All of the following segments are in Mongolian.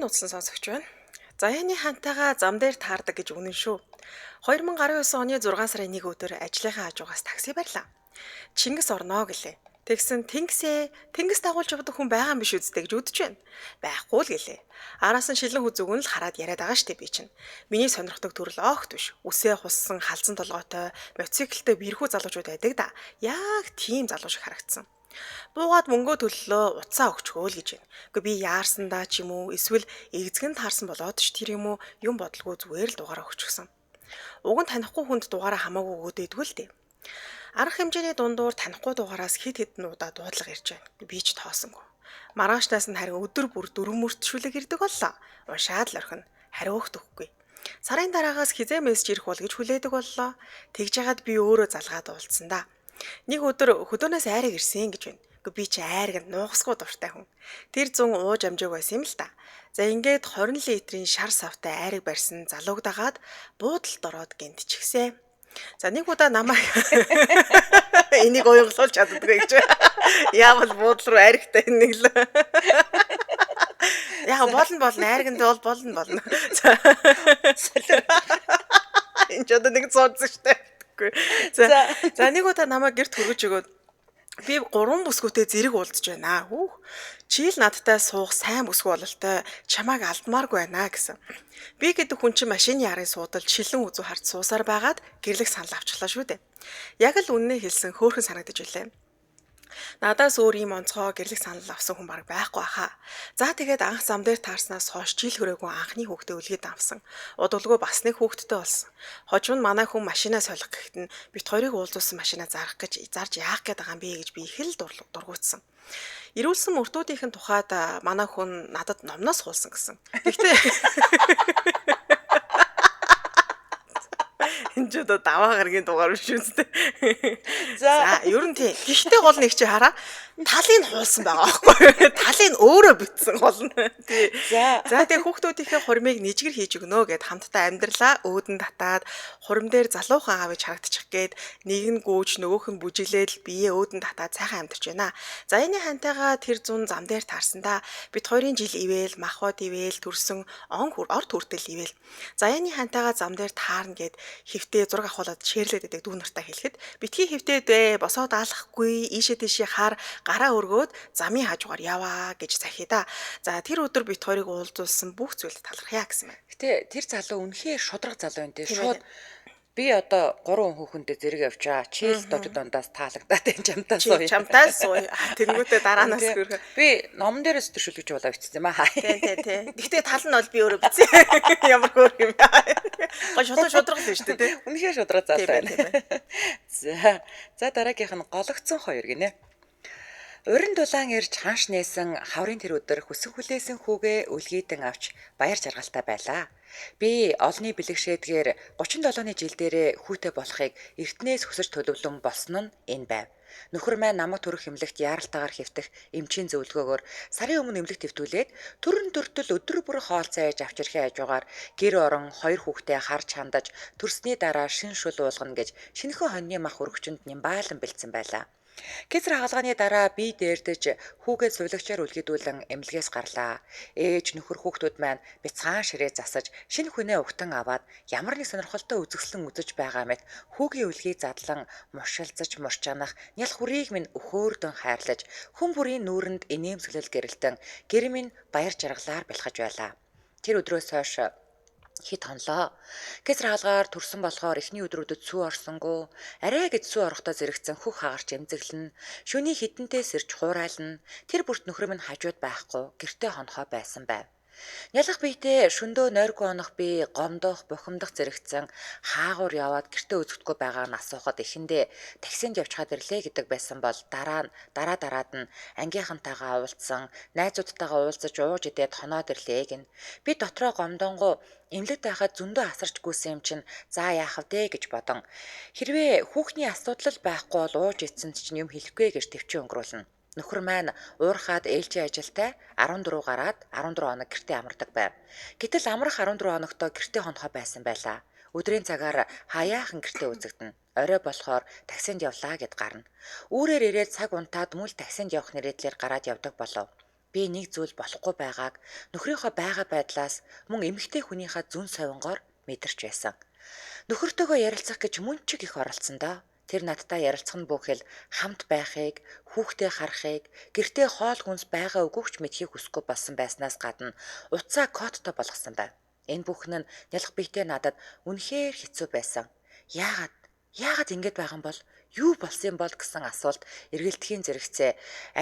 нууцлан сонсогч байна. Заяаны хантайгаа зам дээр таардаг гэж үнэн шүү. 2019 оны 6 сарын 1 өдөр ажлынхаа хажуугаас такси барьлаа. Чингис орноо гэлээ. Тэгсэн тэнгис дагуулж явдаг хүн байгаа юм биш үсттэй гэж үдэж байна. Байхгүй л гэлээ. Араас нь шилэн хүзүүг нь л хараад яриад байгаа штеп би чинь. Миний сонирхдаг төрөл огт биш. Үсээ хуссан халзан толгойтой мотоциклтэй бирхүү залуучууд байдаг да. Яг тийм залуу шиг харагдсан. Буугаад мөнгөө төллөө уцаа өгчгөө л гэж байна. Гэхдээ би яарсандаа ч юм уу эсвэл эгзгэн таарсан болоод ч тэр юм уу юм бодлого зүгээр л дугаараа өгчихсөн. Уг нь танихгүй хүнд дугаараа хамаагүй өгөөд идэггүй л дээ. Арга хэмжээний дундуур танихгүй дугаараас хэд хэдэн удаа дуудлага ирж байна. Би ч тоосонгүй. Маргаашнаас нь харин өдөр бүр дөрвөн мөртшүүлэг ирдэг боллоо. Уншаад л орхино. Хариугт өгөхгүй. Сарын дараагаас хизээ мессеж ирэх бол гэж хүлээдэг боллоо. Тэгж яагаад би өөрөө залгаад уулзсан да. Нэг өдөр хөдөөнөөс айраг ирсэн гэж байна. Би чи айраг нуухсгүй дуртай хүн. Тэр 100 ууж амжааг байсан юм л та. За ингээд 20 литрийн шар савтай айраг барьсан залууг дагаад буудалд ороод гинтчихсэн. За нэг удаа намайг энийг уянгалуулж чаддгүй гэж. Яавал буудал руу айрагтай нэг л. Яг болно айрагнд бол болно. Энэ ч одоо нэг цоцсон штэ. За нэг удаа намайг гэрт хөргөж өгөөд би 3 бүсгүүтэй зэрэг уулзж байна. Чи л надтай суух сайн бүсгүй бололтой чамааг алдмааргүй байна гэсэн. Би гэдэг хүн чинь машины ярын суудалд шилэн үзүү харж суусаар байгаад гэрлэх санал авчихлаа шүү дээ. Яг л үннээ хэлсэн хөөрхөн санагдаж байлаа. Надаас өөр ийм онцгой гэрлэх санал авсан хүн баг байхгүй хаа. За тэгээд анх зам дээр таарснаас хойш жил хүрээгүй анхны хүүхдээ үлгээд авсан. Удалгүй бас нэг хүүхэдтэй болсон. Хожим нь манай хүн машинаа солих гэхэд нь бит хоёрыг уулзуулсан машинаа зарах гэж зарж яах гээд байгаа юм бэ гэж би их л дургуутсан. Ирүүлсэн мөртүүдийн тухайд манай хүн надад номноос хуулсан гэсэн. Гэхдээ энэ ч одоо даваа гаргийн дугаар биш үстэй. За ер нь тийм. Гэхдээ гол нэг чи хараа талыг хуулсан байгаа байхгүй. Талыг өөрөө битсэн гол нь. Тий. За тэгээ хүүхдүүдийнхээ хурмыг нэжгэр хийж өгнө гэд хамтдаа амьдралаа өөдөн татаад хурим дээр залуухан аав ээж харагдчих гээд нэг нь гүйж нөгөөх нь бүжиглээд биеэ өөдөн татаад сайхан амьдарч байна. За энэ хантайгаа тэр 100 зам дээр таарсандаа бид хоёрын жил ивэл махбод ивэл төрсөн орд хүртэл ивэл. За энэ хантайгаа зам дээр таарна гэд хөвтөө зураг авахуулаад шеэрлээд байдаг дүү нартаа хэлэхэд битгий хөвтөөд босоод аалахгүй ийшээ тийшээ хаар гараа өргөөд замын хажуугаар яваа гэж захиа да. За тэр өдөр бит хоёрыг уулзуулсан бүх зүйлд талархъя гэсэн байна. Гэтэ тэр залуу үнэхээр шудраг залуу юм дээ. Шууд би одоо 3 хүүхэндээ зэрэг явчаа. Чийл дундаас таалагдаад энэ чамтаа сууя. Чамтаа сууя. Тэнгүүтээ дараанаас хөрхөө. Би номон дээрээс төшүүлж болоо бичсэн юм аа. Тий. Гэхдээ тал нь бол би өөрөө бичсэн. Ямар хөөр юм яа. Гоо шудраг л шүү дээ. Үнэхээр шудраг залуу байна. За дараагийнх нь гологцсон 2 гинэ. Урин дулаан ирж ханш нээсэн хаврын тэр өдөр хүсэн хүлээсэн хүүгээ үлгийдэн авч баяр жаргалтай байлаа. Би олны бэлэгшээдгээр 37-ны жил дээрээ хүүтэй болохыг эртнээс хүсэж төлөвлөн болсон нь энэ байв. Нөхөр маань намайг төрөх эмнэлэгт яаралтайгаар хэвтэх эмчийн зөвлөгөөгөөр сарын өмнө эмнэлэг твтүүлээд төрөн төртөл өдөр бүр хоол цайж авч ирэхээ хажуугаар гэр орон 2 хүүхдээ харж хандаж төрсний дараа шин шул уулгана гэж шинэхэн хоньны мах өргөчөнд нямбаалан бэлдсэн байлаа. Гэзэр хаалганы дараа би дээрдэж хүүгээ сувлагчаар үлгэдүүлэн эмнэлгээс гарлаа. Ээж нөхөр хүүхдүүд маань бяцхан ширээ засаж шинэ хүнээ угтан аваад ямар нэг сонирхолтой үзэсгэлэн үзэж байгаа мэт хүүгийн үлгийг задлан мушилзаж мурчаанах нял хүрийг минь өхөөрдөн хайрлаж хүн бүрийн нүүрэнд инээмсэглэл гэрэлтэн гэр минь баяр жаргалаар бэлхэж байлаа. Тэр өдрөөс хойш хит хонлоо. Гэзэр хаалгаар төрсөн болохоор эхний өдрүүдэд сүү орсонгүй. Арай гэж сүү орохдоо зэрэгцэн хөх хагарч эмзэглэн, шөний хитэнтэй сэрж хуурайлна. Тэр бүрт нөхөр минь хажууд байхгүй, гэртээ хонхоо байсан байв. Нялх биетээ шөндөө нойргүй онох би гомдох, бухимдах зэрэгцэн хаагуур яваад гэртээ үзэхдэггүй байгааг нь асуухад эхэндээ таксинд явчихад ирлээ гэдэг байсан бол дараад нь ангийнхантайгаа уулзсан, найзуудтайгаа уулзаж ууж идээд хоноод ирлээ гин. Би дотроо гомдонгоо эмнэлэгт байхад зөндөө асарч гүйсэн юм чинь за яах вэ гэж бодон хэрвээ хүүхний асуудал байхгүй бол ууж идсэн чинь юм хэлэхгүй гэж төвчөө өнгөрүүлнэ. Нөхөр маань уурхаад ээлжийн ажилтай 14 гараад 14 хоног гэртээ амардаг байв. Гэтэл амрах 14 хоногтоо гэртээ хонохоо байсан байлаа. Өдрийн цагаар хаяахан гэртээ үзэгдэнэ. Орой болохоор таксинд явлаа гэд гарна. Үүрээр ирээд цаг унтаад мөл таксинд явах нэрээр гараад явдаг болов. Би нэг зүйл болохгүй байгааг нөхрийнхөө байгаа байдлаас мөн эмэгтэй хүнийхээ зүн совингоор мэдэрч байсан. Нөхөртөөгөө ярилцах гэж мөн ч их оролцсондоо тэр надтай ярилцах нь бүхэл хамт байхыг, хүүхдээ харахыг, гэртээ хоол хүнс байгаа үгүйч мэдхийг хүсэхгүй болсон байснаас гадна утсаа кодтой болгосон байна. Энэ бүхэн нь нялх биетэй надад үнэхээр хэцүү байсан. Яагаад? Яагаад ингэж байгаа юм бол? Юу болсон бол гэсэн асуулт эргэлдэхийн зэрэгцээ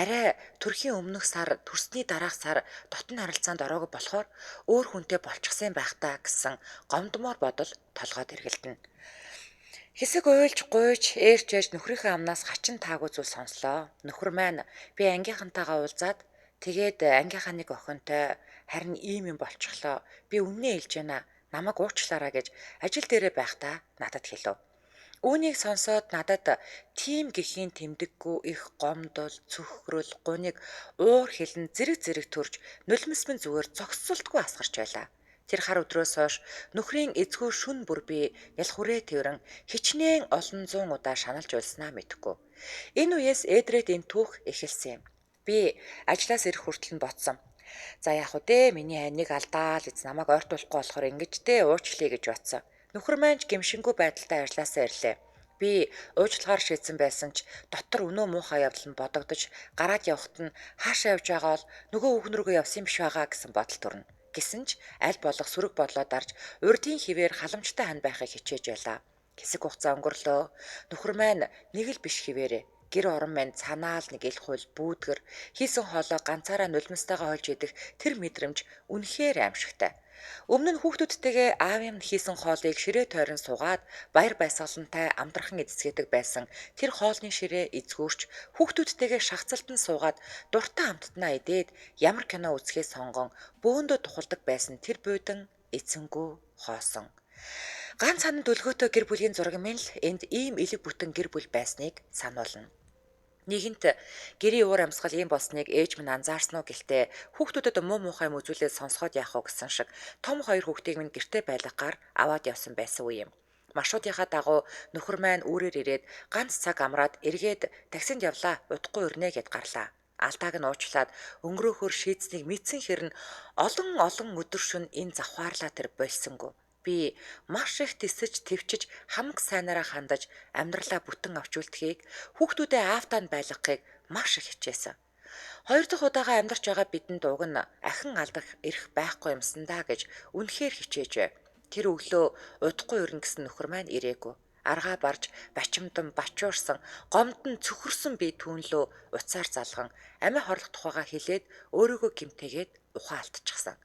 арай төрхийн өмнөх сар төрсний дараах сар дотн харилцаанд ороогүй болохоор өөр хүнтэй болчихсон байх та гэсэн гомдмоор бодол толгойд эргэлдэнэ. Хэсэг уйлж гуйж ээрч ээж нөхрийнхөө амнаас хачин таагүй зүйл сонслоо. Нөхөр маань би ангийнхантайгаа уулзаад тэгээд ангийнхаа нэг охинтой харин ийм юм болчихлоо. Би үннээ хэлж байна. Намайг уучлаарай гэж ажил дээрээ байхдаа надад хэлв. Үүнийг сонсоод надад тийм гэхийн тэмдэггүй их гомдол, цөхрөл, гуниг уур хилэн зэрэг төрж нулимсмэн зүгээр зогсолтгүй асгарч байлаа. Тэр хар өдрөөс хойш нөхрийн эзгүй шүн бүр би ялхүрээ тэрэн хичнээн олон зуун удаа шаналж байлснаа мэдэхгүй. Энэ үеэс Эдрээд энэ түүх эхэлсэн юм. Би ажлаас ирэх хүртэл нь бодсон. За яах вэ? Миний ханиг алдаа л эз намайг ойртуулахгүй болохоор ингэж дээ уучлая гэж бодсон. Нөхөр маань ч гэмшингүй байдалтай ажилласаа ирлээ. Би уужлагаар шийдсэн байсан ч дотор өнөө муухай явдал нь бодогдож гараад явхад нь хаашаа явж байгаа бол нөгөө хүүхнөргөө явсан биш байгаа гэсэн бодол төрнө. Гэсэн ч аль болох сөрөг бодлоо дарж урдийн хിവэр халамжтай хань байхыг хичээж байлаа. Хэсэг хугацаа өнгөрлөө. Нөхөр маань нэг л биш хിവэрэ. Гэр орон маань цанаал нэг ил хул бүүдгэр хийсэн хоолоо ганцаараа нулимстайгаа хольж идэх тэр мэдрэмж үнэхээр аимшигтай. Өмнө нь хүүхдүүдтэйгээ аавын хийсэн хоолыг ширээ тойрон суугаад баяр баясгалантай амтархан эзэцгээдэг байсан. Тэр хоолны ширээ эзгүүрч хүүхдүүдтэйгээ шахацалтан суугаад дуртай амттнаа идээд ямар кино үзэхээ сонгон бөөндөө тухалдаг байсан тэр буйдан эзэнгүү хоосон. Ганц ханан дүлгөөтэй гэр бүлийн зураг минь л энд ийм элэг бүтэн гэр бүл байсныг сануулна. Нэгэнт гэрийн уур амьсгал ийм болсныг ээж минь анзаарсан уу гэлтэй хүүхдүүдэд муу муухай юм үзүүлээд сонсгоод яах вэ гэсэн шиг том хоёр хүүхдийг минь гэртээ байлгахаар аваад явсан байсан үе юм. Маршрутынхаа дагуу нөхөр маань үүрээр ирээд ганц цаг амраад эргээд таксинд явлаа удахгүй ирнэ гэд гарлаа. Алдааг нь уучлаад өнгөрөөхөр шийдснийг мэдсэн хэрн олон өдөр шөнө энэ завхаарлаа тэр болсонгүй. Би маш их тисэж твчиж хамаг сайнараа хандаж амьдралаа бүтэн авч үлдэхийг хүүхдүүдээ аавтаа байлгахыг маш их хичээсэн. Хоёр дахь удаага амьдарч байгаа бидэнд уг нь ахин алдах эрх байхгүй юмсандаа гэж үнэхээр хичээжээ. Тэр өглөө удахгүй ирнэ гэсэн нөхөр маань ирээгүй. Аргаа барж бачимдан бачуурсан гомдон цөхөрсөн би түүнлөө уцаар залган амиа хорлох тухайга хэлээд өөрийгөө гимтэйгээд ухаан алдчихсан.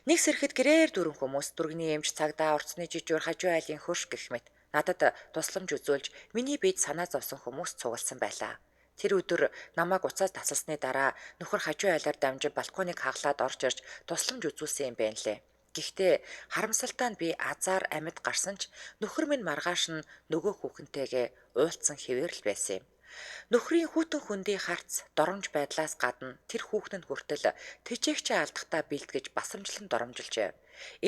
Нэг сэрэхэд гэрээр дөрөн хүмүүс дүргний эмч цагдаа орцны жижүүр хажуу айлын хөрш гэх мэт надад тусламж үзүүлж миний биед санаа зовсон хүмүүс цугалсан байлаа. Тэр өдөр намайг уцаас тасалсны дараа нөхөр хажуу айлаар дамжин балконыг хаглаад орж ирж тусламж үзүүлсэн юм байна лээ. Гэхдээ харамсалтай нь би азар амьд гарсан ч нөхөр минь маргааш нь нөгөө хүүхэнтэйгээ уулзсан хэвээр л байсан юм. Нөхрийн хүүтэн хүндий харц доромж байдлаас гадна тэр хүүхдэнд хүртэл тэжээгчээ алдахтаа бэлтгэж басамжлан доромжилжээ.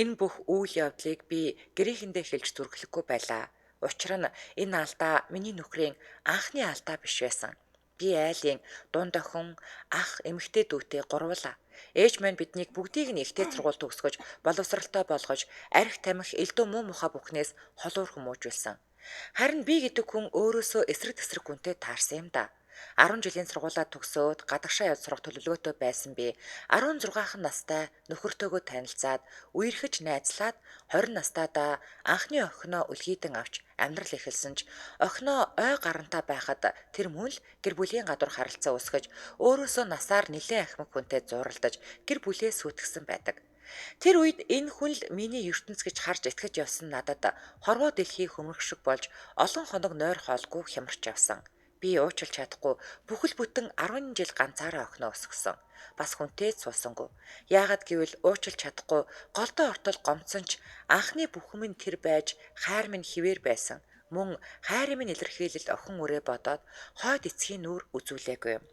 Энэ бүх үйл явдлыг би гэрээхэндээ хэлж зүрхлэхгүй байлаа. Учир нь энэ алдаа миний нөхрийн анхны алдаа биш байсан. Би айлын дунд охин, ах, эмэгтэй дүүтэй гурвуулаа. Ээж маань биднийг бүгдийг нь ихтэй сургууль төгсгөж, боловсралтай болгож, арх тамхи элдв муу мухаа бүхнээс холуур хүмүүжүүлсэн. Харин би гэдэг хүн өөрөөсөө эсрэг тэсрэг хүнтэй таарсан юм да. 10 жилийн сургуулаа төгсөөд гадагшаа явж сурах төлөвлөгөөтэй байсан би 16хан настай нөхөртөөгөө танилцаад үерхэж найзлаад 20 настайдаа анхны охиноо үлгийдэн авч амьдрал эхэлсэн ч охиноо ой гарантай байхад тэр мөн л гэр бүлийн гадуур харилцаа үүсгэж өөрөөсөө насаар нэлээд ахмад хүнтэй зууралдаж гэр бүлээ сүйтгэсэн байдаг. Тэр үед энэ хүн л миний ертөнц гэж харж итгэж явсан надад хорвоо дэлхий хөмрөх шиг болж олон хоног нойр хоолгүй хямарч явсан. Би уучлж чадахгүй бүхэл бүтэн 10 жил ганцаараа охиноо өсгсөн. Бас хүнтэй цуусангүй. Яагаад гэвэл уучлж чадахгүй голдоо ортол гомцсон ч анхны бүхэн минь тэр байж хайр минь хിവэр байсан. Мөн хайрын минь илэрхийлэл охин үрээ бодоод хойд эцгийн нүур үзүүлээгүй юм.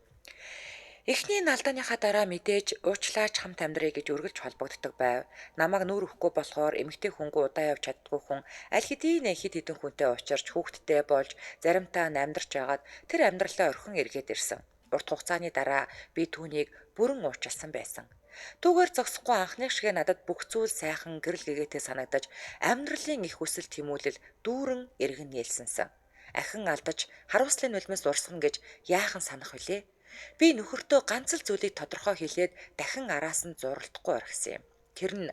Эхний алдааныхаа дараа мэдээж уучлаач хамт амьдрий гэж өргөлж холбогддог байв. Намайг нүур өгөхгүй болохоор эмэгтэй хүнгүй удаа явж чаддгүй хүн аль хэдийн хэд хэдэн хүнтэй уулзарч хүүхдтэй болж заримтаа амьдарч агаад тэр амьдралаа орхин эргээд ирсэн. Урт хугацааны дараа би түүнийг бүрэн уучлсан байсан. Түүгээр зогсохгүй анхны шигээ надад бүх зүйл сайхан гэрэл гэгээтэй санагдаж амьдралын их хүсэл тэмүүлэл дүүрэн эргэн нээлсэнсэн. Ахин алдаж харуулслын нулимс урсгана гэж яахан санах вүлээ? Би нөхөртөө ганц л зүйлийг тодорхой хэлээд дахин араас нь зуралдахгүй орхисон юм. Тэр нь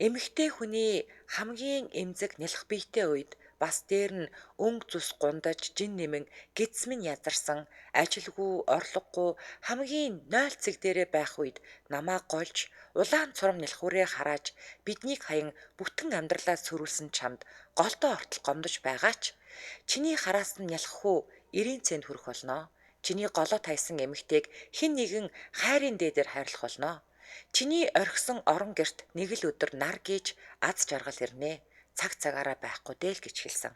эмэгтэй хүний хамгийн эмзэг нялх биетэй үед бас дээр нь өнгө зүс гундаж жин нэмэн гидсмэн язарсан ажилгүй орлогогүй хамгийн 0 цэг дээрээ байх үед намаа гольж улаан цурам нялхуурээ харааж биднийг хаян бүтэн амьдралаа сөрүүлсэн чамд голдоо ортол гомдож байгаач чиний хараас нь нялхах уу 90 цент хүрэх болно. Чиний голоо тайсан эмэгтэйг хэн нэгэн хайрын дээдээр хайрлах болно. Чиний орхисон орон герт нэг л өдөр нар гээж аз жаргал ирнэ. Цаг цагаараа байхгүй дээ л гэж хэлсэн.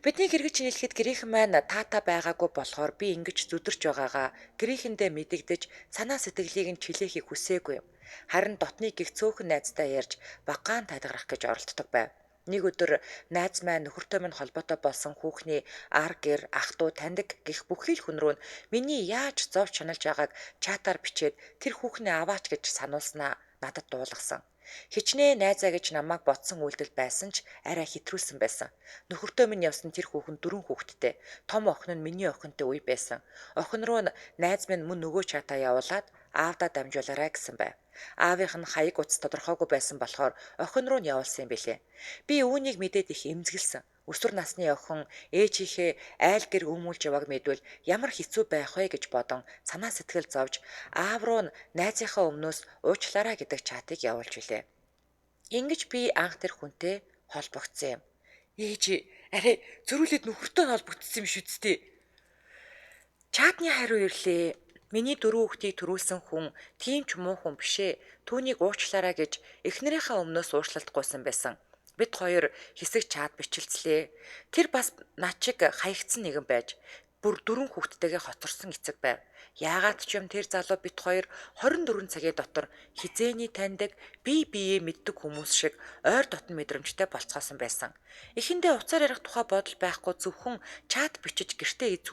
Бидний хэрэгж нийлэхэд гэрийнхэн маань таата байгаагүй болохоор би ингэж зүдэрч байгаагаа гэрийнхэндээ мэдэгдэж санаа сэтгэлийг нь чилээхийг хүсээгүй. Харин дотны гих цөөхөн найзтай ярьж багаан тайлгарах гэж оролддог байв. Нэг өдөр найз маань нөхөртөө минь холбоотой болсон хүүхний ар гэр ах トゥ таньдаг гих бүхий л хүн рүү миний яаж зов чаналж байгааг чатаар бичээд тэр хүүхний аваач гэж сануулснаа надад дуулгасан. Хичнээн найзаа гэж намайг ботсон үйлдэл байсан ч арай хэтрүүлсэн байсан. Нөхөртөө минь явсан тэр хүүхэн 4 хүүхэдтэй. Том охин нь миний охинтой үе байсан. Охин руу найз минь мөн нөгөө чатаа явуулаад аавдаа дамжуулаарай гэсэн байв. Аавынх нь хаяг утас тодорхойгүй байсан болохоор охин руу нь явуулсан юм билээ. Би үүнийг мэдээд их эмзэглсэн. Өсвөр насны охин ээжийнхээ айл гэр өмүүлж явааг мэдвэл ямар хэцүү байх вэ гэж бодон санаа сэтгэл зовж аав руу найзынхаа өмнөөс уучлаарай гэдэг чатыг явуулж билээ. Ингэж би анх тэр хүнтэй холбогдсон юм. Ээж арай зөрүүлээд нөхөртөө холбогдсон юм шүү дээ. Чатны хариу ирлээ. Миний 4 хүүхдийг төрүүлсэн хүн тийм ч муу хүн бишээ. Түүнийг уучлаарай гэж эхнэрийнхээ өмнөөс уучлалтгүйсэн байсан. Бид хоёр хэсэг чат бичилцлээ. Тэр бас над шиг хаягдсан нэгэн байж бүр 4 хүүхдтэйгээ хоцорсон эцэг байв. Яагаад ч юм тэр залуу бид хоёр 24 цагийн дотор хизээний таньдаг бие биеэ мэддэг хүмүүс шиг ойр дотн мэдрэмжтэй болцоосон байсан. Эхэндээ уцаар ярих тухай бодол байхгүй зөвхөн чат бичиж гэртээ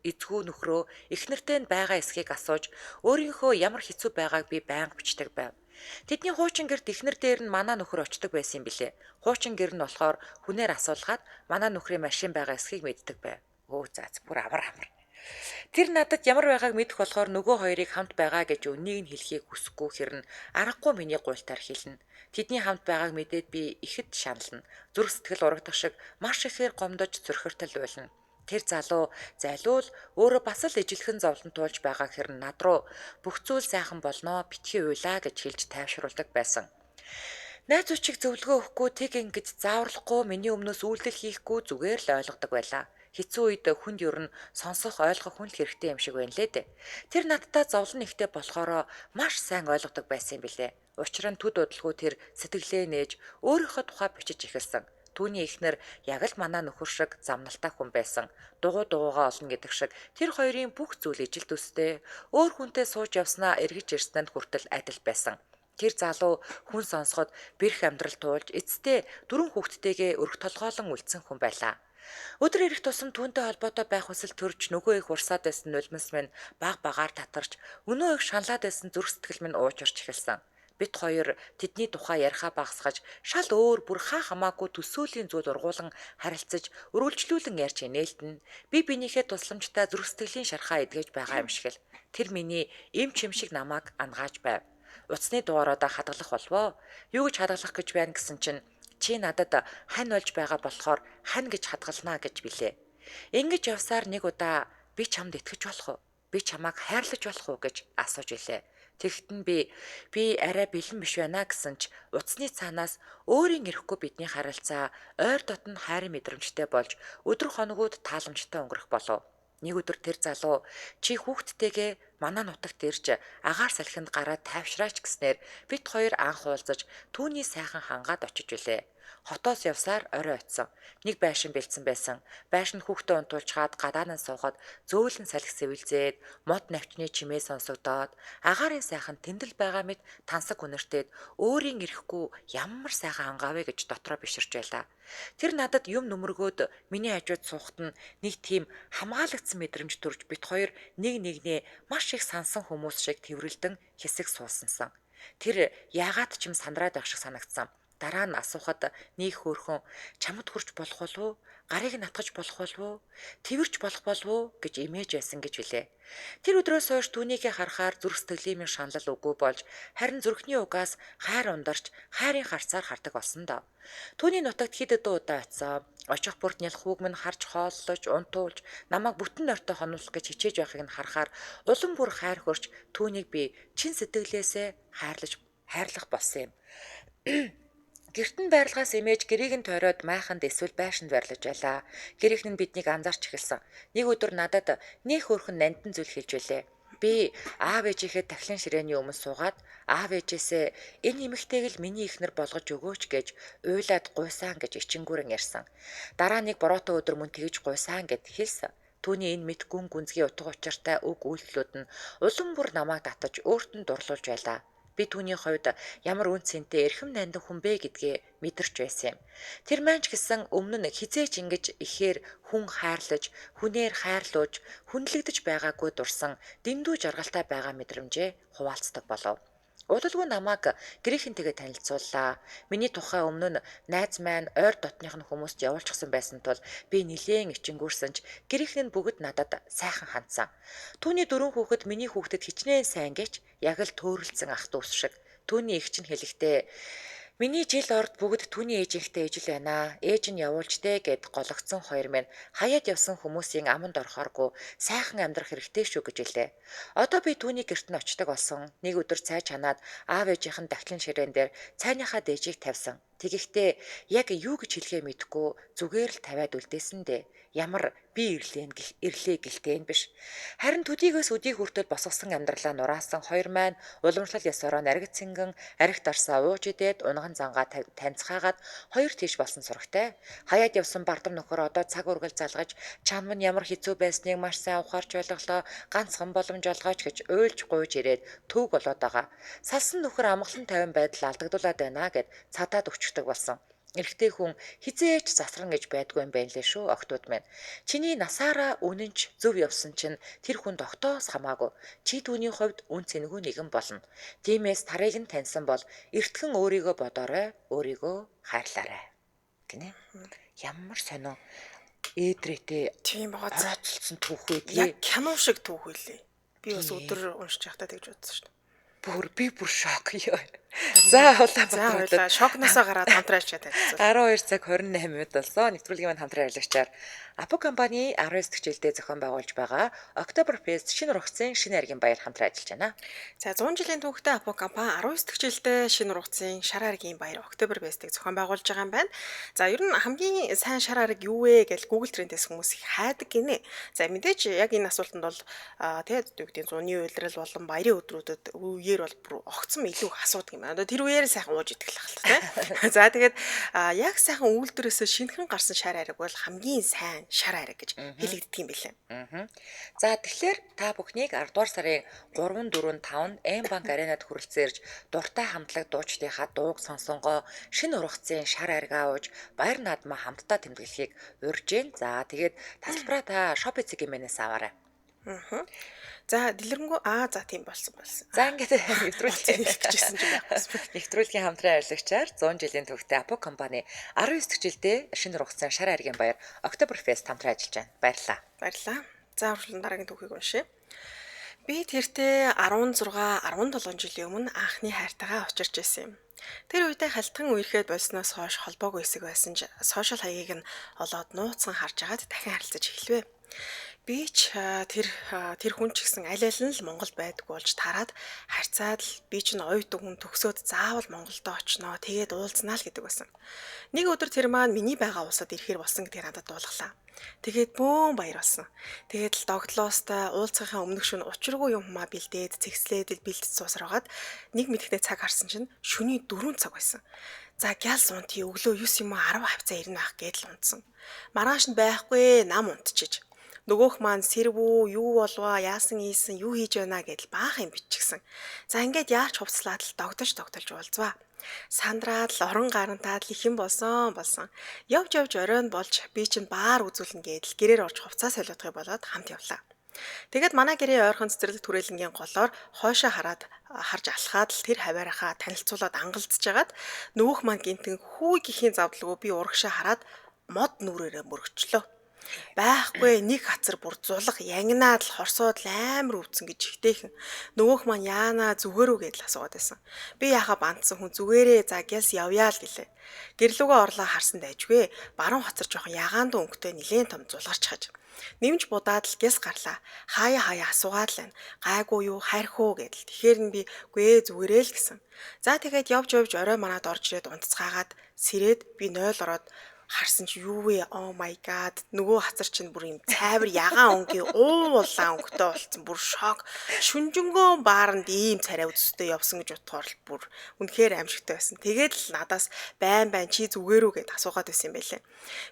эзгүү нөхрөө эхнэртэй нь байгаа эсхийг асууж өөрийнхөө ямар хэцүү байгааг би байнга бичдэг байв. Тэдний хуучин гэрт эхнэр дээр нь манай нөхөр очдог байсан юм билээ. Хуучин гэр нь болохоор хүнээр асуулгаад манай нөхрийн машин байгаа эсхийг мэддэг байв. Өө заац бүр амар. Тэр надад ямар байгааг мэдэх болохоор нөгөө хоёрыг хамт байгаа гэж үнийг нь хэлхийг хүсэхгүй хэрнэ аргагүй миний гуйлтаар хэлнэ. Тэдний хамт байгааг мэдээд би ихэд шанална. Зүрх сэтгэл урагдах шиг маш ихээр гомдож зөрхөртөл байлна. Тэр залуу зайлуул өөрөө бас л ижилхэн зовлон туулж байгаа хэрнэ над руу бүх зүйл сайхан болноо битгий уйлаа гэж хэлж тайвшруулдаг байсан. Найз уучиг зөвлөгөө өгөхгүй тэг ингэж зааварлахгүй миний өмнөөс үйлдэл хийхгүй зүгээр л ойлгодог байлаа. Хэцүү үед хүнд ер нь сонсох ойлгох хүн л хэрэгтэй юм шиг байна лээ дээ. Тэр надтай зовлон ихтэй болохоор маш сайн ойлгодог байсан юм билээ. Учир нь төд удалгүй тэр сэтгэлээ нээж өөрийнхөө тухай бичиж эхэлсэн. Түүний эхнэр яг л манай нөхөр шиг замналтай хүн байсан. Дугуугаа олно гэдэг шиг тэр хоёрын бүх зүйл ижил төстэй. Өөр хүнтэй сууж явснаа эргэж ирсэнд хүртэл адил байсан. Тэр залуу хүн сонсоход бэрх амьдрал туулж эцэстээ 4 хүүхэдтэйгээ өрх толгоолон үлдсэн хүн байлаа. Өдөр ирэх тусам түүнтэй холбоотой байх хүсэл төрж нөгөө их урсаад байсан нулимс минь багаар татарч өнөө их шаналаад байсан зүрх сэтгэл минь уучрч эхэлсэн. Бид хоёр тэдний тухай яриахаа багасгаж шал өөр бүр хаа хамаагүй төсөөлийн зүйл ургуулan харилцаж өрүүлжлүүлэн ярьж инээлтэн би бинийхээ тусламжтай зүрх сэтгэлийн шархаа эдгэж байгаа юм шиг л тэр миний эм чимшиг намайг ангааж байв. Уцсны дугааруудаа хадгалах болвоо. Юу гэж хадгалах гэж байна гэсэн чинь чи надад хань болж байгаа болохоор хань гэж хадгалнаа гэж билээ. Ингэж явсаар нэг удаа би чамд итгэж болох уу? Би чамайг хайрлаж болох уу гэж асууж илээ. Тэгэхэд нь би арай бэлэн биш байна гэсэн ч уцсны цаанаас өөрийн ирэхгүй бидний харилцаа ойр дотн хайрын мэдрэмжтэй болж өдөр хоногуд тааламжтай өнгөрөх болов. Нэг өдөр тэр залуу чи хүүхдтэйгээ манай нутагт ирж агаар салхинд гараад тайвшраач гэснээр бид хоёр анх уулзаж түүний сайхан хангаад очиж үлээ. Хотоос явсаар орой очсон. Нэг байшин бэлдсэн байсан. Байшинд хүүхдээ унтуулчаад гадаанаас суухад зөөлөн салхи сэвэлзээд, мод навчны чимээ сонсогдоод, агаарын сайхан тэндэл байгаа мэт тансаг үнэртээд өөрийн ирэхгүй ямар сайхан ангавэ гэж дотроо биширч байлаа. Тэр надад юм нүмергөөд миний хажууд суухад нь нэг тийм хамгаалагдсан мэдрэмж төрж бит хоёр нэг нэгнээ маш их сансан хүмүүс шиг тэврэлдэн хэсэг сууснасан. Тэр яагаад ч юм сандраад байх шиг санагдсан. Дараа нь асуухад нэг хөөрхөн чамд хүрч болох болов уу? Гарыг нь атгаж болох болов уу? Тэвэрч болох болов уу гэж имэж байсан гэж билээ. Тэр өдрөөс хойш түүнийхээ харахаар зүрх сэтгэлийн минь шаналл үгүй болж харин зүрхний угаас хайр ундарч хайрын харцаар хардаг болсон доо. Түүний нутагт хэд хэдэн удаа очисон. Очих бүрт нялхууг минь харж хооллож, унтуулж, намайг бүтэн нойртой хонуулах гэж хичээж байхыг нь харахаар улам бүр хайр хөрч түүнийг би чин сэтгэлээсээ хайрлах болсон юм. Гэрт нь байрлахаас эмээж гэрийг нь тойроод майханд эсвэл байшинд байрлаж байлаа. Гэрийнх нь биднийг анзаарч эхэлсэн. Нэг өдөр надад нэг хөөрхөн нандин зүйл хэлж байлээ. Би аав ээжийнхээ тахлын ширээний өмнө суугаад аав ээжээсээ энэ эмэгтэйг л миний эхнэр болгож өгөөч гэж уйлаад гуйсан гэж ичингүүрэн ярьсан. Дараа нэг бороотой өдөр мөн тэгж гуйсан гэд хэлсэн. Түүний энэ мэд гүн гүнзгий утга учиртай үг үйлдэлүүд нь улам бүр намайг татаж өөрт нь дурлуулж байлаа. Би түүний хувьд ямар үн цэнтэй эрхэм нандин хүн бэ гэдгээ мэдэрч байсан юм. Тэр маань ч гэсэн өмнө нь хизээч ингэж ихээр хүн хайрлаж, хүнээр хайрлуулж, хүнлэгдэж байгаагүй дурсан дэндүү жаргалтай байгаа мэдрэмжээ хуваалцдаг болов. Удалгүй намайг гэрийнхэнтэйгээ танилцууллаа. Миний тухай өмнө нь найз маань ойр дотных нь хүмүүст явуулчихсан байсан тул би нилээн ичингүүрсэн ч гэрийнхэн нь бүгд надад сайхан хандсан. Түүний дөрөв хүүхэд миний хүүхдэд хичнээн сайн гэж яг л төөрөлдсөн ах дүүс шиг. Түүний эгч нь хэлэхдээ миний жил орд бүгд түүний ээжийнхтэй ижил байна. Ээж нь явуулж дээ гэд гологцсон хоёр минь хаяад явсан хүмүүсийн аманд орохооргүй сайхан амьдрах хэрэгтэй шүү гэж хэлээ. Одоо би түүний гэрт нь очдог болсон. Нэг өдөр цай чанаад аав ээжийнхэн дахлын ширээн дээр цайныхаа дээжийг тавьсан. Тэгэхдээ яг юу гэж хэлэхээ мэдэхгүй зүгээр л тавиад үлдээсэн дээ. Ямар би ирлээ гэлтэй биш. Харин төдийгөөс өдий хүртэл босгосон амьдралаа нураасан хоёр маань уламжлал ёсороо наригд цингэн аригт арсаа ууж идээд унган зангаа таньцхаагаад хоёр тийш болсон сурагтай. Хаяад явсан бардам нөхөр одоо цаг үргэл залгаж чам нь ямар хэцүү байсныг маш сайн ухаарч ойлголоо. Ганцхан боломж олгооч гэж уйлж гуйж ирээд төв болоод байгаа. Салсан нөхөр амгалан тавин байдал алдагдуулаад байна гэд цадаад өчгдөг болсон. Эрэгтэй хүн хизээч засран гэж байдгүй юм байна лээ шүү октод минь. Чиний насаараа үнэнч зөв явсан чинь тэр хүнд октоос хамаагүй. Чи түүний хувьд үн цэнгүй нэгэн болно. Тиймээс тарыг нь таньсан бол эртхэн өөрийгөө бодоорой, өөрийгөө хайрлаарай. Гинэ. Ямар сонио ээдрээтэй Тийм байгаа. цаацлсан түүх Яг вэ? кино шиг түүх үлээ. Би бас өдөр уншиж байхдаа тэгж бодсон шүү дээ. Би бүр шок ёо. За За хоёлаа шокносоо гараад хамтраач тавьчихсан. 12 цаг 28 минут болсон. Нэвтрүүлгийн маань хамтран ажиллагчаар Апо компани 19 дэх жилдээ зохион байгуулж байгаа Oktoberfest шинэ ургацын шинэ айргийн баяр хамтран ажиллаж байна. За 100 жилийн түүхтэй Апо компани 19 дэх жилдээ шинэ ургацын шар айргийн баяр Oktoberfest-ийг зохион байгуулж байгаа юм байна. За ер нь хамгийн сайн шар айраг юу вэ гэж Google Trend-ээс хүмүүс их хайдаг гинэ. За мэдээж яг энэ асуултанд бол тэгээд юу гэдэг зуны уйлрал болон баярын өдрүүдэд үеэр бол бүр огцом илүү асуудаг юм байна. Тэр үеэр сайхан ууж идэх л хаалт. За тэгээд яг сайхан үйлдвэрээс шинхэн гарсан шар айраг бол хамгийн сайн шар айраг гэж хэлэгддэг юм билээ. За тэгэхээр та бүхнийг 10 дугаар сарын 3, 4, 5-нд M-банк аренад хүрэлцэн ирж дуртай хамтлаг дуучдынхаа дууг сонсонгоо шинэ ургацын шар айргаа ууж баяр наадмаа хамтдаа тэмдэглэхийг урьж гин. За тэгээд тасалбараа та Shopee цэгийн аваарай. За дэлгэрэнгүй за тийм болсон. За ингээд нэвтрүүлгийн хэлчихсэн ч байхгүй. Нэвтрүүлгийн хамтран ажиллагчаар 100 жилийн түүхтэй Апо компани 19 дэх жилдээ шинэ ургацын шар айргийн баяр Oktoberfest хамтран ажиллаж байна. Баярлалаа. За урьдчилан дараагийн түүхийг уншъя. Би тэртээ 16, 17 жилийн өмнө анхны хайртайгаа очирч байсан юм. Тэр үедээ халтхан үерхэд болсноос хойш холбоогүй хэсэг байсан ч сошиал хаягийг нь олоод нууцхан харж агаад дахин харилцаж эхэлвэ. Би ч тэр хүн ч гэсэн аль аль нь л Монгол байдгүй болж тараад харьцаад л би ч н оюутан хүн төгсөөд заавал Монголдо очноо. Тэгээд уулзнаа л гэдэг байсан. Нэг өдөр тэр маань миний байгаа улсад ирэхээр болсон гэдгийг надад дуулгалаа. Тэгээд бөөн баяр болсон. Тэгээд л догтлоостай уулзахын өмнөх шөнө учиргүй юм хумаа бэлдээд цэгцлээд бэлдэж суусраагаад нэг мэдэхтэй цаг харсан чинь шөнийн 4 цаг байсан. За гял унтий өглөө 9 юм уу 10 хавцаа ирнэ байх гэдэл унтсан. Маргааш нь байхгүй нам унтчиж. Нөгөөх маань сэрвүү, юу болваа, яасан ийсэн, юу хийж байна гэдэл баах юм бичгсэн. За ингээд яарч хувцлаад л тогтолж уулзваа. Сандраад л орон гарантаад л их юм болсон. Явж оройн болж би чинь баар үзүүлнэ гэдэл гэрээр орж хувцас солиодохыг болоод хамт явлаа. Тэгээд манай гэрээ ойрхон цэцэрлэг түрээлэнгийн голоор хойшоо харж алхаад л тэр хаваараа танилцуулаад ангалдсаж хагаад нөгөөх маань гинтэн хүү гэхийн завдалгүй би урагшаа хараад мод нүрээрээ мөргөчлөө. Байхгүй нэг хацар бүр зулах янгнаад л хорсоод л амар өвдсөн гэж ихтэйхэн. Нөгөөх маань яана зүгээрүү гэдэл асууад байсан. Би яхаа бандсан хүн зүгээрээ за гялс явъя л гэлээ. Гэрлүүгөө орлоо харсан дайжгүй. Баруун хацар жоохон ягаан дөө өнгөтэй нилээн том зулгарч хаж. Нэмж будаад л гяс гарлаа. Хаяа асуугаад л байна. Гайгүй юу хайрх уу гэдэл. Тэгэхээр нь би үгүй зүгээрээ л гэсэн. За тэгээд явж орой манад орж ирээд унтцгаагаад сэрээд би 0 ороод харсан чи юу вэ? Oh my god. Нөгөө хацар чинь бүр юм цайвар ягаан өнгийн уулаа өнгөтэй болцсон. Бүр шок. Шүнжэнгөө бааранд ийм царай үзэстэй явсан гэж утгаар л бүр үнэхээр аимшигтай байсан. Тэгээд л надаас байн чи зүгээрүү гэд асуугаад байсан юм байлээ.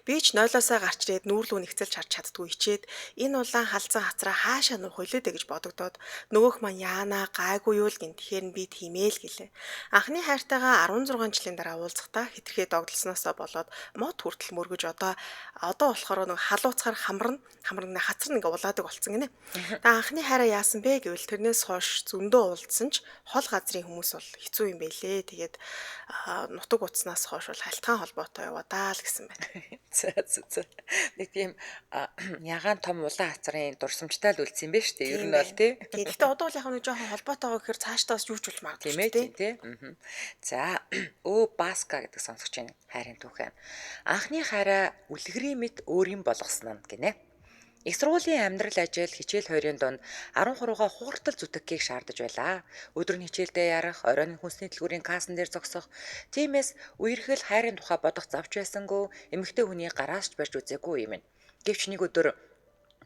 Би ч 0-оосаа гарч ирээд нүүрлүү нэгцэлж харж чаддгүй ичээд энэ улаан халзан хацраа хаашаа нуух хөлөөдэй гэж бодогдоод нөгөөх маань яана гайгүй юу л гин тэгэхээр нь би тиймээ л гэлээ. Анхны хайртайгаа 16 жилийн дараа уулзахдаа хитрхээ догдолсноосоо болоод мод хүртэл мөргөж одоо болохоор нэг халууцгаар хамрна хацар нэг улаадаг болцсон гинэ. Тэгээ анхны хайраа яасан бэ гэвэл тэрнээс хойш зөндөө уулзсан ч хол газрын хүмүүс бол хэцүү юм байлээ. Тэгээд нутаг утаснаас хойш бол халтгаан холбоотой яваа л гэсэн байна. За. Нэг тийм ягаан том улаан хацрын дурсамжтай л үлдсэн юм байна шүү дээ. Ер нь бол тий. Гэхдээ одоо бол яг нэг жоохон холбоотойгоо гэхээр цаашдаа бас юу ч болж магадгүй тий. За Баска гэдэг сонсогч байна. Хайрын түүхэн. Анхны хайраа үлгэрийн мэд өөрийн болгосон нь гинэ. Их сургуулийн амьдрал ажил хичээл хоёрын дунд 13-гаа хууртал зүтгэхийг шаардаж байлаа. Өдөр нь хичээлдээ ярах, оройн хүнсний дэлгүүрийн кассан дээр зогсох. Тиймээс үерхэл хайрын тухай бодох завч байсангүй эмэгтэй хүний гараас ч барьж үзээгүй юм. Гэвч нэг өдөр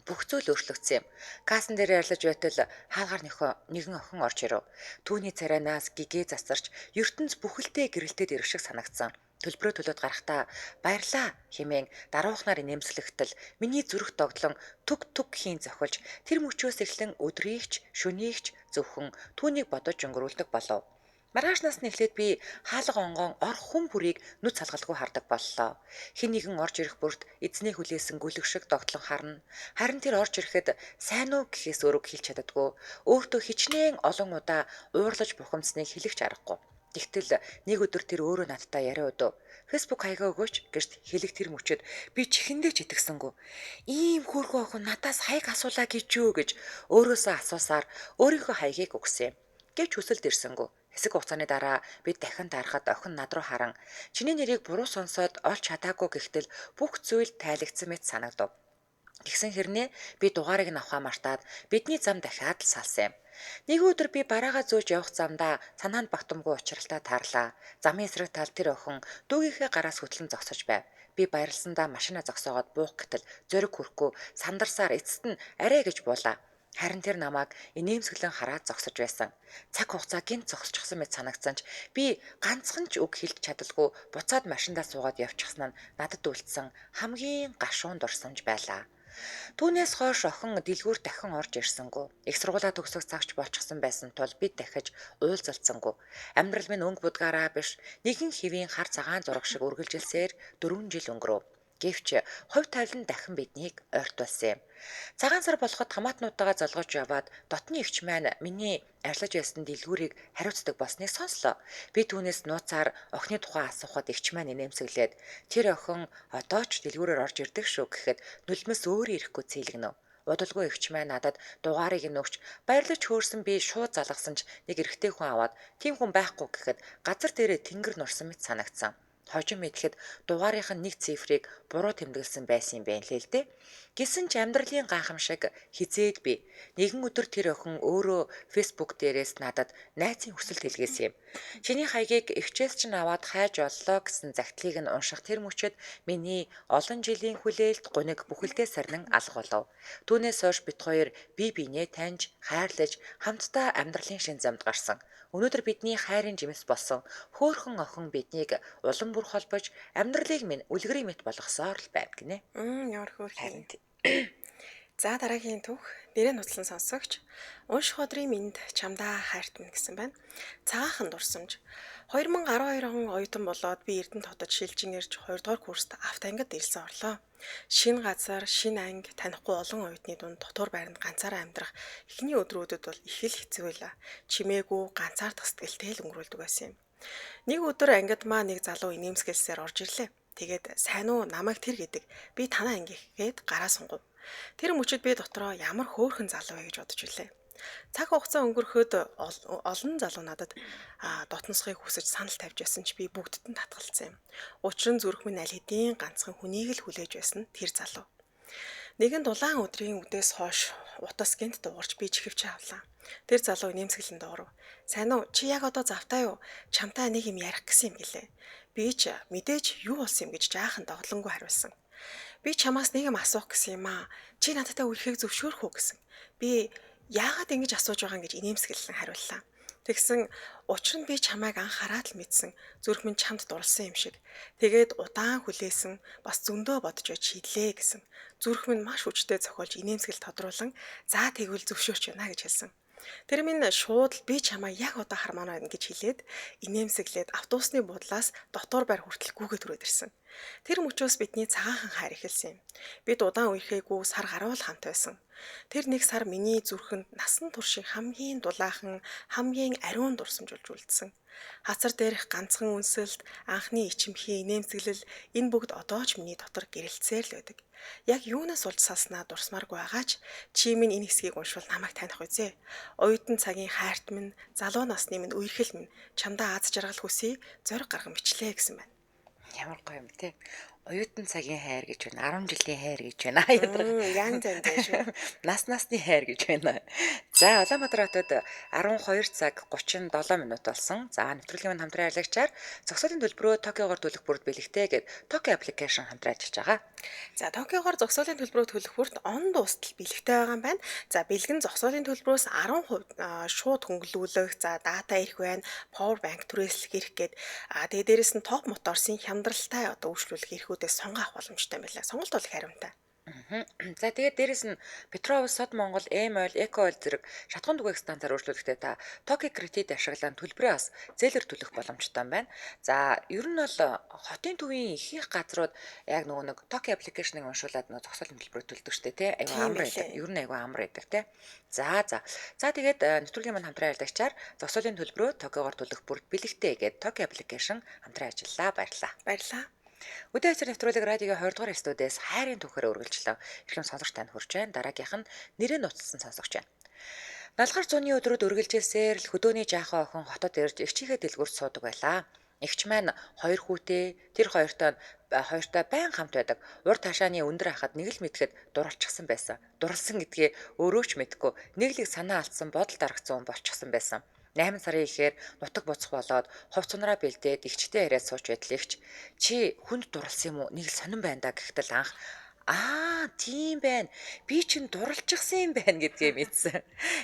бүх зүйл өөрчлөгдсөн юм. Кассан дээр ярьлаж байтал хаагаар нэгэн охин орж ирэв. Түүний царайнаас гэгээ засарч ертөнц бүхэлдээ гэрэлтэд ирэх шиг санагдсан. Төлбөрөө төлөөд гарахтаа баярлаа хэмээн даруухнаар нэмслэгтэл миний зүрх догтлон түг хийн зохилж тэр мөчөөс эхлэн өдрийгч шөнийгч зөвхөн түүнийг бодож өнгөрүүлдэг болов. Маргааш насны эхлээд би хаалга онгон ор хүн бүрийг нүд салгалгүй хардаг боллоо. Хэн нэгэн орж ирэх бүрт эзний хүлээсэн гүлэг шиг догтлон харна. Харин тэр орж ирэхэд сайн уу гэхээс өөрөө хэлж чаддаггүй. Өөртөө хичнээн олон удаа уурлаж бухимдсныг хэлэх ч аргагүй. Тэгтэл нэг өдөр тэр өөрөө надтай яриа өдөө. Facebook хаягаа өгөөч гэж хэлэх тэр мөчөд би чихэндээ ч итгэсэнгүй. Ийм хөөрхөн охин надаас хаяг асуулаа гэж юу гэж өөрөөсөө асуусаар өөрийнхөө хаягийг өгсөн юм. Гэвч хүсэлд ирсэнгүй. Хэсэг хугацааны дараа би дахин дарахад охин над руу харан чиний нэрийг буруу сонсоод олж чадаагүй гэхтэл бүх зүйл тайлагдсан мэт санагдав. Тэгсэн хэрнээ би дугаарыг нь авахаа мартаад бидний зам дахиад л салсан юм. Нэг өдөр би бараагаа зөөж явах замдаа санаанд багтамгүй учралтай таарлаа. Замын эсрэг тал тэр охин дүүгийнхээ гараас хөтлөн зогсож байв. Би баярлсандаа машина зогсоогоод буух гэтэл зориг хүрхгүй сандарсаар эцэст нь арай гэж буулаа. Харин тэр намайг инээмсэглэн хараад зогсож байсан. Цаг хугацаа гинт зогсчихсан мэт санагдсан ч би ганцхан ч үг хэлж чадалгүй буцаад машиндаа суугаад явчихсан нь надад үлдсэн хамгийн гашуун дурсамж байлаа. Түүнээс хойш охин дэлгүүр дахин орж ирсэнгүй. Их сургуулаа төгсөх цагч болчихсон байсан тул бид дахиж уулзалтсангүй. Амьдрал минь өнгө будгаараа биш нэгэн хэвийн хар цагаан зураг шиг үргэлжилсээр 4 жил өнгөрөв. Гэвч хувь тавилан дахин биднийг ойртуулсан юм. Цагаан сар болоход хамаатнуудаа залгууж яваад дотны эгч маань миний арилж байсан дэлгүүрийг хариуцдаг болсныг сонслоо. Би түүнээс нууцаар охины тухай асуухад эгч маань нэмсэглээд тэр охин одоо ч дэлгүүрээр орж ирдэг шүү гэхэд нулимс өөрөө ирэхгүй цэйлгэнэ. Удалгүй эгч маань надад дугаарыг нь өгч баярлаж хөөрсөн би шууд залгасан ч нэг эрэгтэй хүн аваад тийм хүн байхгүй гэхэд газар дээрээ тэнгэр нурсан мэт санагдсан. Хожим мэдэхэд дугаарынх нь нэг цифрийг буруу тэмдэглэсэн байсан юм байна лээ л дээ. Гэсэн ч амьдралын гайхамшиг хизээд би нэгэн өдөр тэр охин өөрөө фэйсбુક дээрээс надад найзын хүсэлт илгээсэн юм. Чиний хаягийг ихчээс чинь аваад хайж оллоо гэсэн загтлыг нь унших тэр мөчөд миний олон жилийн хүлээлт гуниг бүхэлдээ сарнин алга болов. Түүнээс хойш бид хоёр бие биенээ таньж, хайрлаж, хамтдаа амьдралын шин замд гарсан. Өнөөдөр бидний хайрын жимс болсон хөөхөн охин биднийг улам бүр холбож амьдралыг минь үлгэрийн мэт болгосоор л байна гинэ. Ямар Харин хөөрхий. За дараагийн түүх нэрээ нуцлан сонсогч унших өдрийн минь чамдаа хайртна гэсэн байна. Цагаахан дурсамж 2012 он оюутан болоод би Эрдэнэт хотод шилжин ирж 2 дугаар курст автоангид ирсэн орлоо. Шинэ газар, шинэ анги, танихгүй олон оюутны дунд дотор байранд ганцаараа амьдрах эхний өдрүүдэд бол их л хэцүү байлаа. Чимээгүй ганцаардах сэтгэлтэй л өнгөрүүлдэг байсан юм. Нэг өдөр ангид маа нэг залуу инээмсэглсээр орж ирлээ. Тэгээд сайн уу намайг тэр гэдэг. Би танаа анги гэхэд гараа сунгав. Тэр мөчөд би дотроо ямар хөөрхөн залуу вэ гэж бодож илээ. Цаг хугацаа өнгөрөхөд олон залуу надад дотносхийг хүсэж санал тавьж байсан ч би бүгдд нь татгалцсан юм. Учир нь зүрх минь аль хэдийн ганцхан хүнийг л хүлээж байсан тэр залуу. Нэгэн дулаан өдрийн үдээс хойш утас гинт дуурч би чихвч авлаа. Тэр залуу нэмсгэлэн дооров. Сайн уу? Чи яг одоо завтай юу? Чамтай нэг юм ярих гэсэн юм гэлээ. Би ч мэдээж юу болсон юм гэж жаахан доглонгүй хариулсан. Би чамаас нэг юм асуух гэсэн юм аа. Чи надтай үерхийг зөвшөөрөх үү гэсэн. Би яагаад ингэж асууж байгаа юм гэж инээмсэглэн хариуллаа. Тэгсэн учир нь би чамайг анхаарал л мэдсэн. Зүрх минь чамд дурлсан юм шиг. Тэгээд удаан хүлээсэн бас зөндөө бодож байж шийдлээ гэсэн. Зүрх минь маш хүчтэй цохиолж инээмсэгэл тодруулан за тэгвэл зөвшөөрч байна гэж хэлсэн. Тэр минь шууд л би чамайг яг одоо хармаар байна гэж хэлээд инээмсэглээд автобусны буудлаас дотор байр хүртэл гүгээд түрээд ирсэн. Тэр мөчөөс бидний цагаахан хайр эхэлсэн юм. Бид удаан үерхээгүй сар гаруул хамт байсан. Тэр нэг сар миний зүрхэнд насан туршийн хамгийн дулаахан, хамгийн ариун дурсамжуулж үлдсэн. Хацар дээрх ганцхан үнсэлт, анхны ичимхий, инээмсэглэл энэ бүгд одоо ч миний дотор гэрэлцээр л байдаг. Яг юунаас болж салснаа дурсмааргүй байгаач чи минь энэ хэсгийг уншвал намайг таних үзье. Оюутан цагийн хайрт минь, залуу насны минь үерхэл минь чамдаа аз жаргал хүсье, зориг гарган бичлээ гэсэн байна. Ямар гоё юм те. Оюутан цагийн хайр гэж байна. 10 жилийн хайр гэж байна. Ядраг. Янз янз шүү. Нас насны хайр гэж байна. За Улаанбаатар хотод 12 цаг 37 минут болсон. За нэвтрүүлгийн мань хамтран ажиллагчаар зогсоолын төлбөрөө Токиогоор төлөх бүрд бэлэгтэй гэд Tokyo application хамтран ажиллаж байгаа. За Токиогоор зогсоолын төлбөрөө төлөх бүрт он дуустал бэлэгтэй байгаа юм байна. За бэлгэн зогсоолын төлбөрөөс 10% шууд хөнгөлүүлэх, за дата ирэх байна, power bank түрээслэх ирэх гээд тэгээ дээрэс нь топ моторсын хямдралтай одоо үйлчлүүлэх эрхүүдээс сонгох боломжтой юм байна. Сонголт бол их хариумтай. За тэгээд дээрэс нь Петровс, Сод Монгол, Эм-ойл, Эко-ойл зэрэг шатхуун түгээх станцаар үйлчлүүлэхдээ та Tokyo кредит ашиглан төлбөрөө бас зээлэр төлөх боломжтой юм байна. За ер нь бол хотын төвийн ихэнх газрууд яг нөгөө нэг Tokyo application-ыг уншуулад нөгөө зогсоолын төлбөрөө төлдөг штэ тий. Айгу амар байдаг. Ер нь айгу амар байдаг тий. За тэгээд нэвтрүүлгийн мань хамтран ажиллагчаар зогсоолын төлбөрөө Tokyo-гоор төлөх бүрд бэлэгтэй гээд Tokyo application хамтран ажиллалаа. Баярлалаа. Өдөө хацар нэвтрүүлэг радиогийн 20 дугаар студиэс хайрын түүхээр үргэлжлэв. Ирхэм сонсогч танд хүрч байна. Дараагийнх нь нэрээ нуцсан сонсогч байна. Налгар зууны өдрүүд үргэлжилсээр л хөдөөний жаахан охин хотод ирж эгчийнхээ дэлгүүрт суудаг байлаа. Эгч маань 2 хүүтэй, тэр хоёртой байн хамт байдаг. Урд хашааны өндөр хахад нэг л мэдхэд дурлцсан байсан. Дурлсан гэдгээ өөрөө ч мэдгүй. Нэглэг санаа алдсан бодол дарагцсан хүн болчихсон байсан. 8 сарын ихээр нутаг буцах болоод хувц цунраа бэлдээд эгчтэй яриад сууч байтал эгч чи хүнд дурлсан юм уу? Нэг л сонирн байна да гэхтэл анх тийм байна. Би чинь дурлжчихсан юм байна гэдгээ мэдсэн.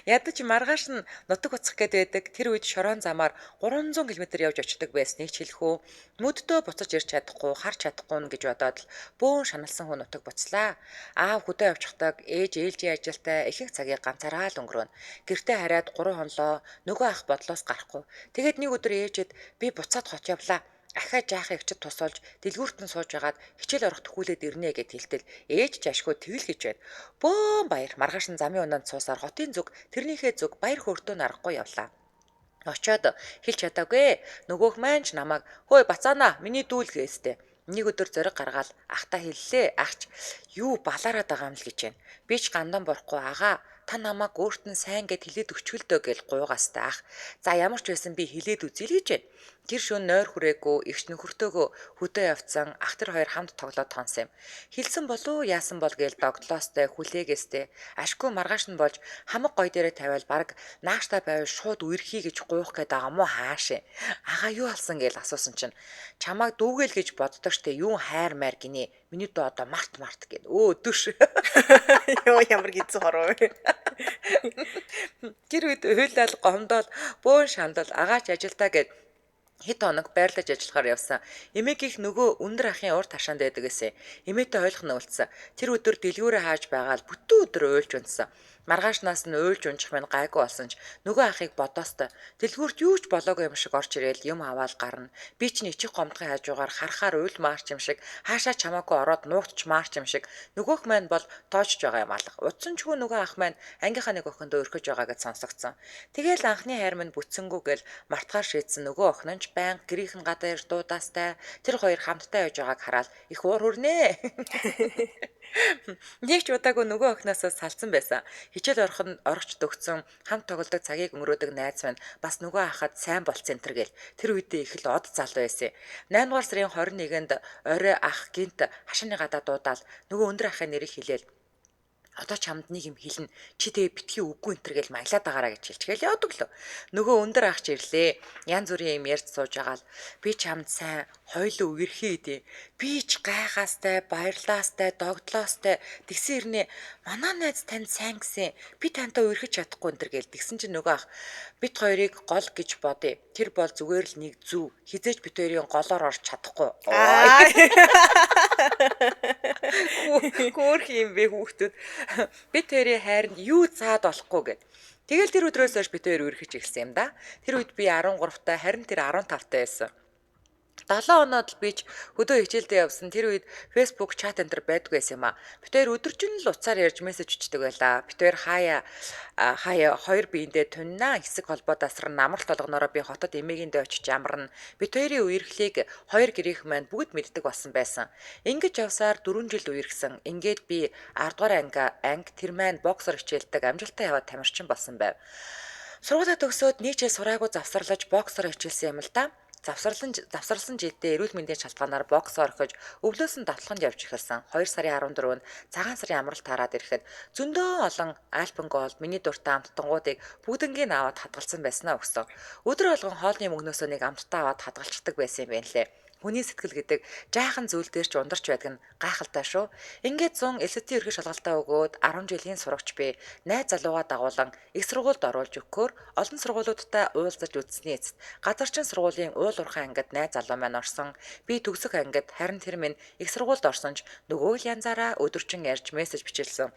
Ядаж маргааш нь нутаг буцах гээд байдаг. Тэр үед шорон замаар 300 км явж очдог байсныг ч хэлэх үү. Мөддөө буцаж ирч чадахгүй, харж чадахгүй гэж бодоод л бөөн шаналсан хүн нутаг буцлаа. Аав хөдөө явчихдаг, ээлжийн ажилтай ихэнх цагийг ганцаараа л өнгөрөөнө. Гэртээ хараад 3 хонлоо нөгөө ах бодлоос гарахгүй. Тэгээд нэг өдөр ээжэд би буцаад хот явлаа. Ахаа жаахыг эгчд тусуулж дэлгүүрт нь сууж агаад хичээл орох төхүүлээд ирнэ гэд хэлтэл ээж жашгүй тэгэл гэж байна. Бөөн баяр маргааш нь замын ундаанд суусаар хотын зүг тэрнийхээ зүг баяр хөөртөө нарахгүй явлаа. Очоод хэлж чадаагүй. Нөгөөх маань ч намайг хөөе бацаана миний дүүл гээстэй. Нэг өдөр зориг гаргаад ахта хэллээ. Ахч юу балаараад байгаа юм л гэж байна. Би ч гандан болохгүй агаа. та намайг өөрт нь сайн гэд хэлээд өчгөлдөө гэж гуйгаастай ах. За ямар ч байсан би хэлээд үзье л гэж байна. Тэр шөнө нойр хүрээгүй эгч нөхөртөөгөө хөдөө явцсан ах тэр хоёр хамт тоглоод тонсон юм. Хилсэн болов яасан бол гээл догтлоостой хүлээгээстэй ашгүй маргааш нь болж хамаг гой дээрээ тавиал баг нааштай байвал шууд үерхий гэж гуйх гээд байгаа мó хаашаа. Ага юу алсан гээл асуусан чинь чамайг дүүгээл гэж боддог штэ юу хайр майр гинэ. Миний дөө одоо март гэд. Өдөш. Йоо ямар гизүү хороо. Тэр үед хуйлал гомдоод бөөн шандал агаач ажилдаа гэд хэд хоног байрлаж ажиллахаар явсан. Эмээгийнх нөгөө өндөр ахын урд хашаанд байдаг гэсэн. Эмээтэй ойлгох нь үлдсэн. Тэр өдөр дэлгүүрээ хааж байгаад бүтэн өдөр уйлж унтсан. Маргаашнаас нь уйлж унчих минь гайгүй болсон ч нөгөө ахыг бодоостой. Дэлгүүрт юу ч болоогүй юм шиг орж ирээл юм аваад гарна. Би ч нэчих гомдгын хажуугаар харахаар уйл маарч юм шиг хаашаа чамаагүй ороод нуугдч маарч юм шиг нөгөөх маань бол тоожж байгаа юм алга. Утсан ч нөгөө ах маань ангийнхаа нэг охиндоо өрхөж байгаа гэж сонсогдсон. Тэгээл анхны хайр минь бүтсэнгүүгээл мартахаар шийдсэн нөгөө охин нь баян гэрийнхэн гадаа ирж дуудаастай тэр хоёр хамтдаа явж байгааг хараад их уур хүрнэ. Нэг ч удаагүй нөгөө охиноос салцсан байсан. Хичээл орохч төгсөн хамт тоглодог цагийг өнгөрөөдөг найз маань бас нөгөө ахад сайн болцсон энэ гэл тэр үедээ их л од залуу байсан. 8 дугаар сарын 21-нд орой ах гинт хашааны гадаа дуудаал нөгөө өндөр ахын нэрийг хэлээл одоо чамд нэг юм хэлнэ. Чи тэгээ битгий үгүй энтер гэл маялаад байгаараа гэж хэлчихэл явдаг л. Нөгөө өндөр ах ч ирлээ. Янз бүрийн юм ярьж сууж байгаа л би чамд сайн хойлоо үерхий дээ. Би ч гайхаастай, баярлаастай, догдлоостай тэгсэн ирнэ. Манай найз танд сайн гэсэн. Би тантай үерхэж чадахгүй энтер гэл тэгсэн чинь нөгөө ах бит хоёрыг гол гэж бодъё. Тэр бол зүгээр л нэг зүв. Хизээж бит хоёрын голоор орч чадахгүй. Хөөх юм бэ хүүхдүүд. Бид тэрийн хайранд юу цаад болохгүй гэд. Тэгэл тэр өдрөөс хойш бид хоёр үргэлж ирсэн юм да. Тэр үед би 13 таа, харин тэр 15 таа байсан. 7 оноод л бич хөдөө хичээлдээ явсан. Тэр үед Facebook чат энтер байдгүй байсан юм а. Бид хоёр өдөржин л уцаар ярьж мессеж өчтдөг байлаа. Бид хоёр хаяа хоёр биендээ туннаа хэсэг холбоо дасран намралт болгоноороо би хотод эмээгэндээ очиж ямарна. Бид хоёрын үерхлийг хоёр гэрийнх маань бүгд мэддэг болсон байсан. Ингэж явсаар 4 жил үерхсэн. Ингээд би 10 дугаар анги тэр маань боксер хичээлдэг амжилттай яваад тамирчин болсон байв. Сургуулаа төгсөөд нэг жил сураагүй завсарлаж боксер хичээлсэн юм л да. Завсарласан жилдээ эрүүл мэндийн шалтгаанаар бокс орхиж өвлөөсөн давталханд явж эхэлсэн. 2 сарын 14-нд цагаан сарын амралт хараад ирэхэд зөндөө олон альпен голд миний дуртай амттангуудыг бүгднгийн аваад хадгалсан байснаа өгсөн. Өдөр болгон хоолны мөнгнөөсөө нэг амттаа аваад хадгалцдаг байсан юм байна лээ. Хүний сэтгэл гэдэг жаахан зүйл дээр ч ундарч байдаг нь гайхалтай шүү. Ингээд 100 LCT ерхий шалгалтаа өгөөд 10 жилийн сурагч би найз залуугаа дагуулan их сургуульд оруулж өгөхөөр олон сургуулиудтай уулзаж үзсний эцэст газарчин сургуулийн уул уурхай ангид найз залуу маань орсон. Би төгсөх ангид харин тэр минь их сургуульд орсон ч нөгөө л янзаараа өдөржин ярьж мессеж бичилсэн.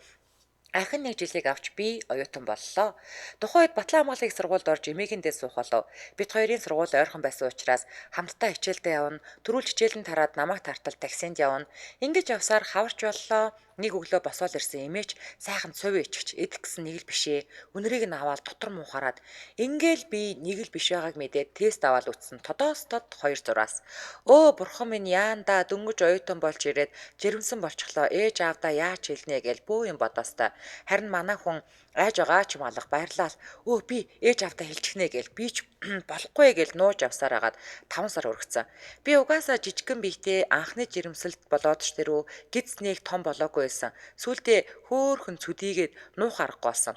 Ахин нэг жилийг авч би оюутан боллоо. Тухайн үед Батлан хамгааллын их сургуульд орж эмээгэндээ суух болов. Бид хоёрын сургууль ойрхон байсан учраас хамтдаа хичээлдээ явна. Төрүүл хичээлэн тараад намайг тартал таксинд явна. Ингэж явсаар хаварч боллоо. Нэг өглөө босоод ирсэн эмээч сайхан цувь ичгч эдэх гэсэн нэг л бишээ. Үнэрийг нь аваад дотор муухараад ингээл би нэг л биш байгааг мэдээд тест аваад үтсэн. Тодоос тод 2 зураас. Өө бурхан минь яанда дөнгөж оюутан болж ирээд жирэмсэн болчихлоо. Ээж аавдаа яаж хэлнэ гэж бөө юм бодоостай. Харин манай хүн айж байгаа ч юм алга баярлал. Өө би ээж аавдаа хэлчихнэ гээл би ч болохгүй гээл нууж авсаар хагаад 5 сар өргөцсөн. Би угаасаа жижигхэн биетэй анхны жирэмсэлт болоод ч тэрүү гидснээг том болоогүй байсан. Сүүлдээ хөөхөн цүдийгээд нуух аргагүй болсон.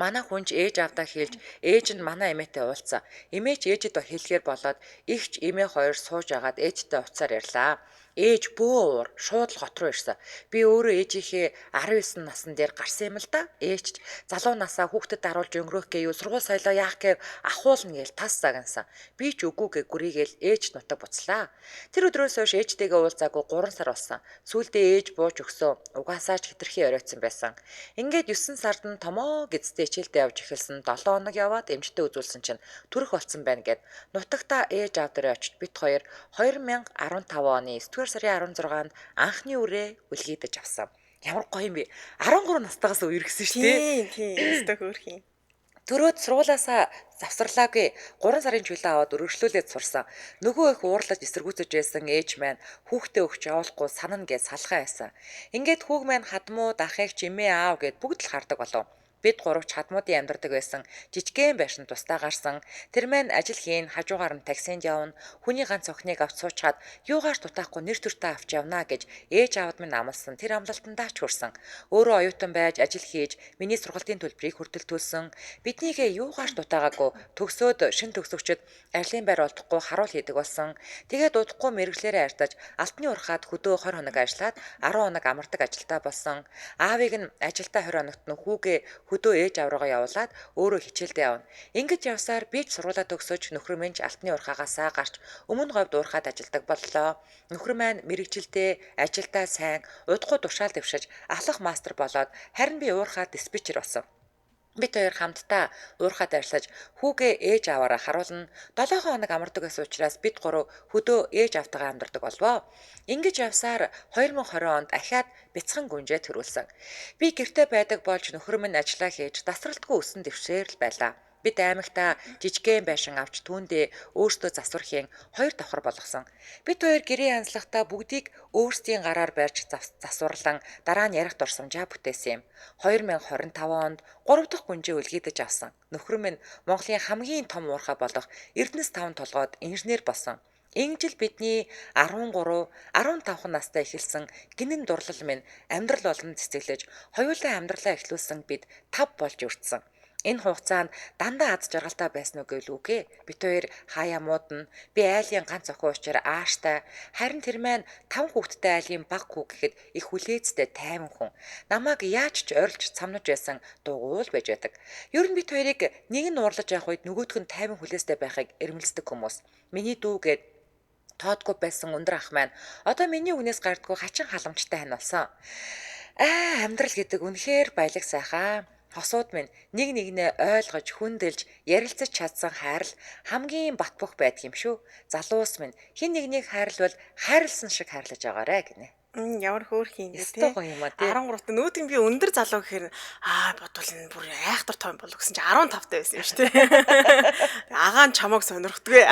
Манай хүнч ээж аавдаа хэлж ээж нь манай эмээтэй уулзсан. Эмээч ээжэд хэлэхээр болоод ихч эмээ хоёр сууж агаад ээжтэй уцаар ярьлаа. Ээж бөө шууд л хот руу ирсэн. Би өөрөө ээжийнхээ 19 насн дээр гарсан юм л да. Ээж залуу насаа хүүхдэд даруулж өнгөрөх гээе сургууль соёлоо яах гээ ахуулна гээл тас загнасан. Би ч үгүй гээ гүрийгээл ээж нутаг буцлаа. Тэр өдрөөс хойш ээжтэйгээ уулзаагүй 3 сар болсон. Сүүлдээ ээж бууж өгсөн. Угаасаа ч хитрхи оройтсан байсан. Ингээд 9 сард нь томоо гэцтэй хичээлдээ явж эхэлсэн. 7 хоног яваад эмчтэй үзүүлсэн чинь төрөх болсон байна гэд нутагтаа ээж аав дээрээ очиж бит хоёр 2015 оны 9 сарын 16-нд анхны үрээ үлгийдэж авсан. Ямар гоё юм бэ? 13 настайгаас үерхсэн шүү дээ. Тийм. Өстө хөөх юм. Төрөөд сургуулаасаа завсарлаагүй 3 сарын чөлөө аваад өргөжлүүлээд сурсан. Нөгөө их уурлаж эсэргүүцэж байсан ээж маань хүүхдээ өгч явуулахгүй санана гэж салхаа байсан. Ингээд хүүг маань хадмууд ахыг ч эмээ аав гэд бүгд л хардаг болов. Бид гурав чадмуудын амьдардаг байсан жижигхэн байшин тусдаа гарсан. Тэр маань ажил хийн, хажуугаар нь таксинд явна. Хүний ганц охиныг авч суучаад юугаарч дутаахгүй нэр төртөө авч явнаа гэж ээж аавд минь амласан. Тэр амлалтандаа ч хүрсэн. Өөрөө оюутан байж ажил хийж миний сургалтын төлбөрийг хүртэлтүүлсэн. Биднийгээ юугаарч дутаагаагүй төгсөөд шин төгсөгчд ажлын байр олдохгүй харуул хийдэг болсон. Тэгээд удахгүй мэрэгчлэрээ артаж алтны урхаад хөдөө 20 хоног ажиллаад 10 хоног амардаг ажилтаа болсон. Аавыг нь ажилдаа 20 хоногт нь хүүгээ хөдөө ээж авраагаа явуулаад өөрөө хичээлдээ явна. Ингэж явсаар би ч сургуулаа төгсөж нөхөр минь ч алтны урхаагаасаа гарч өмнө говьд уурхаад ажилдаг боллоо. Нөхөр маань мэрэгжилдээ ажилдаа сайн, удахгүй тушаал дэвшиж ахлах мастер болоод харин би уурхаад диспетчер болсон. Бид хоёр хамтдаа уурхаад ажиллаж хүүгээ ээж аваараа харуулна. 7 хоног амардаг байсан учраас бид гурав хөдөө ээж автагаа амьдардаг болвоо. Ингэж явсаар 2020 онд ахаад бяцхан гүнжээ төрүүлсэн. Би гэртээ байдаг болж нөхөр минь ажиллаа хийж тасралтгүй өсөн дэвшээр л байлаа. Бид аймагтаа жижигхэн байшин авч түүндээ өөртөө засвархийн 2 давхар болгосон. Бид хоёр гэрээ янзлахдаа бүгдийг өөрсдийн гараар барьж засварлан дараа нь ярих дурсамжаа бүтээсэн юм. 2025 онд 3 дахь гүнжээ үлгэдэж авсан. Нөхөр минь Монголын хамгийн том уурхай болох Эрдэнэс 5 толгойд инженер болсон. Энэ жил бидний 13, 15 настай эхэлсэн гинэн дурлал минь амьдрал болгон цэцэглэж, хоёулаа амьдралаа эхлүүлсэн бид 5 болж өртсөн. Энэ хугацаанд дандаа аз жаргалтай байсан уу гэвэл үгүй. Бид хоёр хаяа муудна. Би айлын ганц охин учраас ааштай. Харин тэр маань 5 хүүхэдтэй айлын баг хүү гэхэд их хүлээцтэй тайван хүн. Намайг яаж ч орилж цамнаж байсан дугуйл байж байдаг. Ер нь бид хоёрыг нэг нь уурлаж явах үед нөгөөх нь тайван хүлээстэй байхыг эрмэлздэг хүмүүс. Миний дүү гээд тоодгүй байсан өндөр ах маань одоо миний үгнээс гардгүй хачин халамжтай хань болсон. Амьдрал гэдэг үнэхээр баялаг сайхан. Хосууд минь нэг нэгнээ ойлгож хүндэлж ярилцаж чадсан хайрал хамгийн бат бөх байдаг юм шүү. Залуус минь хин нэгнийг хайрлавал хайрлсан шиг хайрлаж байгаарэ гинэ. Ямар хөөрхий юм Өстой гоё юм а тий. 13-т нүүдгийн би өндөр залуу гэхээр бодвол энэ бүр айхтар том болов гэсэн чи 15 таа байсан юм шүү дээ. Агаан чамайг сонирхдгүй.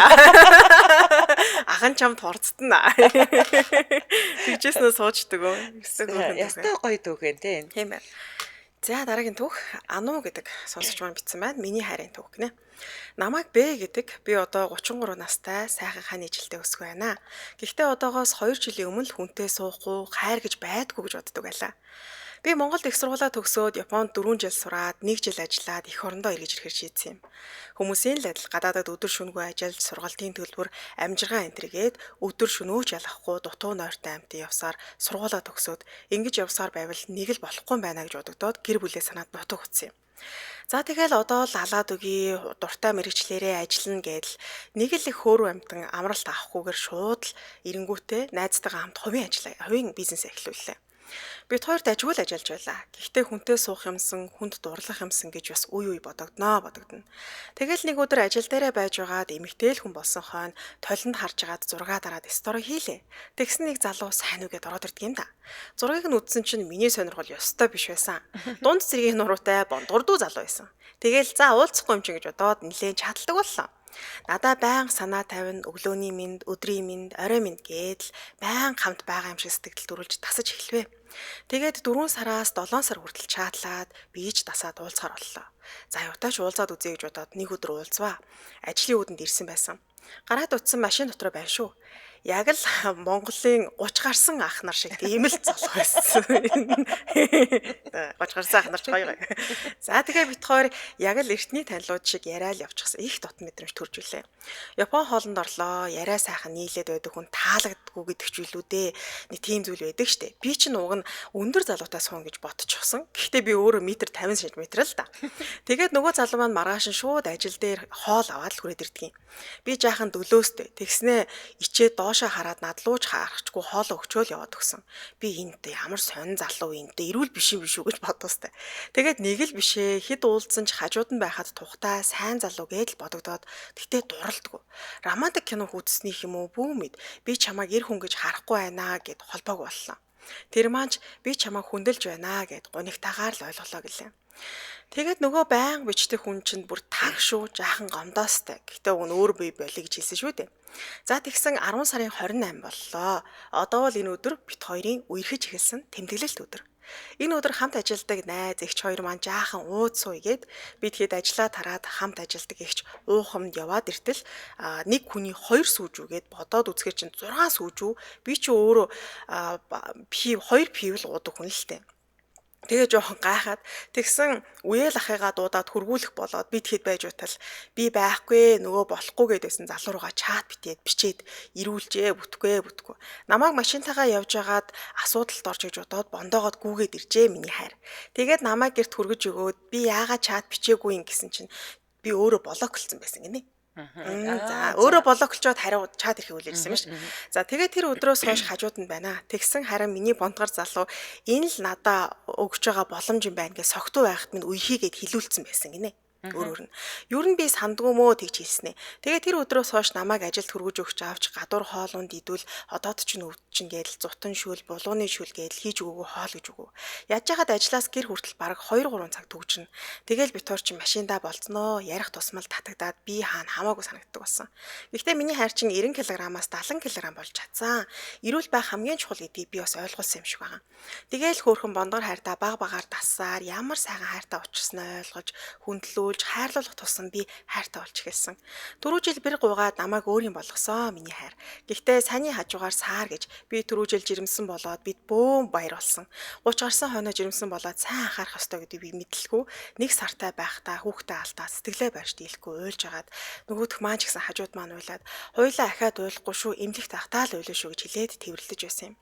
Агаан чамд хорцдно. Тэгжээснээ суучдаг өө. Ястай гоё дүүгэн тий. Тийм байна. За дараагийн түүх Ану гэдэг сонсогч маань бичсэн байна. Миний хайрын түүх гинэ. Намайг Б гэдэг. Би одоо 33 настай сайхан хань ижилтэй өсгөө байна. Гэхдээ одоогоос 2 жилийн өмнө л хүнтэй суухгүй, хайр гэж байдгүй гэж боддог байлаа. Би Монголд их сургуулаа төгсөөд Японд 4 жил сураад 1 жил ажиллаад эх орондоо эргэж ирэхээр шийдсэн юм. Хүмүүсийн л адил гадаадад өдөр шөнөгүй ажиллаж сургалтын төлбөр амжиргаан энтергээд өдөр шөнөөч ялахгүй дутуу нойртой амтын явсаар сургуулаа төгсөөд ингэж явсаар байвал нэг л болохгүй байна гэж бодогдоод гэр бүлээ санаад нутаг утсан юм. За тэгэл одоо л алаад өгье, дуртай мэрэгчлэрээ ажиллана гэдэл нэг л их хөөрөв амтан амралт авахгүйгээр шууд л эренгүүтээ найзтайгаа хамт хувийн бизнес эхлүүллээ. Бид хоёрт ажгүй л ажиллаж байлаа. Гэхдээ хүнтэй суух юмсан, хүнд дурлах юмсан гэж бас үе бодогдно. Тэгэл нэг өдөр ажил дээрээ байж байгаад эмэгтэйл хүн болсон хойно толинд харж агаад зураг дараад стори хийлээ. Тэгсэн нэг залуу сайн үгээд ороод ирдэг юм да. Зургийг нь үзсэн чинь миний сонирхол ёстой биш байсан. Дунд цэргийн нуруутай бондгордуу залуу байсан. Тэгэл за уулзахгүй юм чи гэж бодоод нилээн чадалдаг боллоо. Надаа байнга санаа тавина, өглөөний минь, өдрийн минь, орой минь гэдэл байнга хамт байгаа юм шиг сэтгэл төрүүлж тасаж эхлэвэ. Тэгээд 4 сараас 7 сар хүртэл чатлаад бийж дасаад уулзахаар боллоо. За явтаач уулзаад үзье гэж бодоод нэг өдөр уулзваа. Ажлын үүдэнд ирсэн байсан. Гараад утсан машин дотор байна шүү. Яг л Монголын 30 гарсан ах нар шиг тийм л залуу байсан. 30 гарсан ах нар ч гоё. За тэгээ бит хоёр яг л эртний танилуд шиг яриад явчихсан. Их дотн мэдрэмж төрж үлээ. Япон хоолнд орлоо, яриа сайхан нийлээд байдаг хүн таалагддаггүй гэдэг ч үлээ дээ. Нэг тийм зүйл байдаг штэ. Би ч уг нь өндөр залуутай суун гэж бодчихсон. Гэхдээ би өөрөө метр 50 см л да. Тэгээд нөгөө залуу маань маргааш нь шууд ажил дээр хоол аваад л хүрээд ирдэг юм. Би жаахан дөлөөстэй. Тэгснээ ичээд доошоо хараад надлууж харахчгүй хоолоо өгчөөл яваад өгсөн. Би энтэй ямар сонин залуу энтэй эрүүл биш юм биш үү гэж бодоостай. Тэгээд нэг л бишээ хэд уулзсан ч хажууд нь байхад тухтай сайн залуу гэдэл бодогдоод тэгтээ дуралдгүй. Романтик кино үзснийх юм уу бүү мэд. Би чамайг эр хүн гэж харахгүй байна гэд холбоог боллоо. Тэр маань би чамайг хүндэлж байна гэд гунигтаагаар л ойлголоо гэлээ. Тэгээд нөгөө байнга бичдэг хүн чинь бүр таг шүү, жаахан гомдоостай. Гэхдээ уг нь өөр бие болиё гэж хэлсэн шүү дээ. За тэгсэн 10 сарын 28 боллоо. Одоо бол энэ өдөр бит хоёрын үерхэж эхэлсэн тэмдэглэлт өдөр. Энэ өдөр хамт ажилладаг найз эгч хоёр маань жаахан ууд сууя гэд би тэгэхэд ажлаа тараад хамт ажилладаг эгч уухамд яваад иртэл нэг хүний 2 сүүжүүгээд бодоод үзэхэр чинь 6 сүүжүү би чи өөрөө 2 пив л уудаг хүн л тээ. Тэгээ жоохон гайхаад тэгсэн үеэл ахыгаа дуудаад хургуулах болоод би тэгэхэд байж утал би байхгүй нөгөө болохгүй гэдээсэн залуу руугаа чат бичээд ирүүлжээ бүтгэхгүй. Намайг машинтайгаа явж байгаад асуудалд орж гэж бодоод бондоогоод гүүгээд иржээ миний хайр. Тэгээд намайг гэрт хүргэж өгөөд би яагаад чат бичээгүй юм гэсэн чинь би өөрөө блоклцсон байсан гинэ. За өөрөө блоклчоод хариу чат ирэхийг үлээлсэн юм ш. За тэгээд тэр өдрөөс хойш хажууд нь байна. Тэгсэн харин миний бондгор залуу энэ л надаа өгж байгаа боломж юм байна гэж согтуу байхад минь үеийгээд хилүүлсэн байсан гинэ. Өөрөөр нь. Юу нь би сандгүй мөө тэгж хэлсэн ээ. Тэгээ тэр өдрөөс хойш намайг ажилд хөргөж өгч авч гадуур хоолунд идвэл одоод ч өвд чинь гээл зутан шүл, булууны шүл гээл хийж өгөө хоол гэж өгөө. Яаж яхад ажлаас гэр хүртэл бараг 2-3 цаг төгжрнэ. Тэгэл битуур чи машиндаа болцноо, ярих тусмал татагдаад би хаана хамаагүй санагддаг болсон. Гэхдээ миний хайр чин 90 кг-аас 70 кг болж чадсан. Ирүүл байх хамгийн чухал гэдгийг би бас ойлгуулсан юм шиг байна. Тэгээл хөөрхөн бондгор хайртаа баг багаар тассаар ямар сайхан хайртаа учирснаа ойлгож хүндлүү хайрлуулах тусам би хайртай болж эхэлсэн. 4 жил бэр гуйгаад намайг өөрийн болгосон миний хайр. Гэхдээ саяны хажуугаар саар гэж би 4 жил жирэмсэн болоод бид бөөм баяр болсон. 30 гарсан хойноо жирэмсэн болоод сайн анхаарах ёстой гэдгийг би мэдлэхгүй. Нэг сартай байхдаа хүүхдээ алдаа сэтгэлээ барьж дийлэхгүй уйлж агаад нөгөөх маань ч гэсэн хажууд маань уйлаад хоёлаа ахаад уйлахгүй шүү эмнэлэг тахтаа л уйлаа шүү гэж хэлээд тэрвэрлэж байсан юм.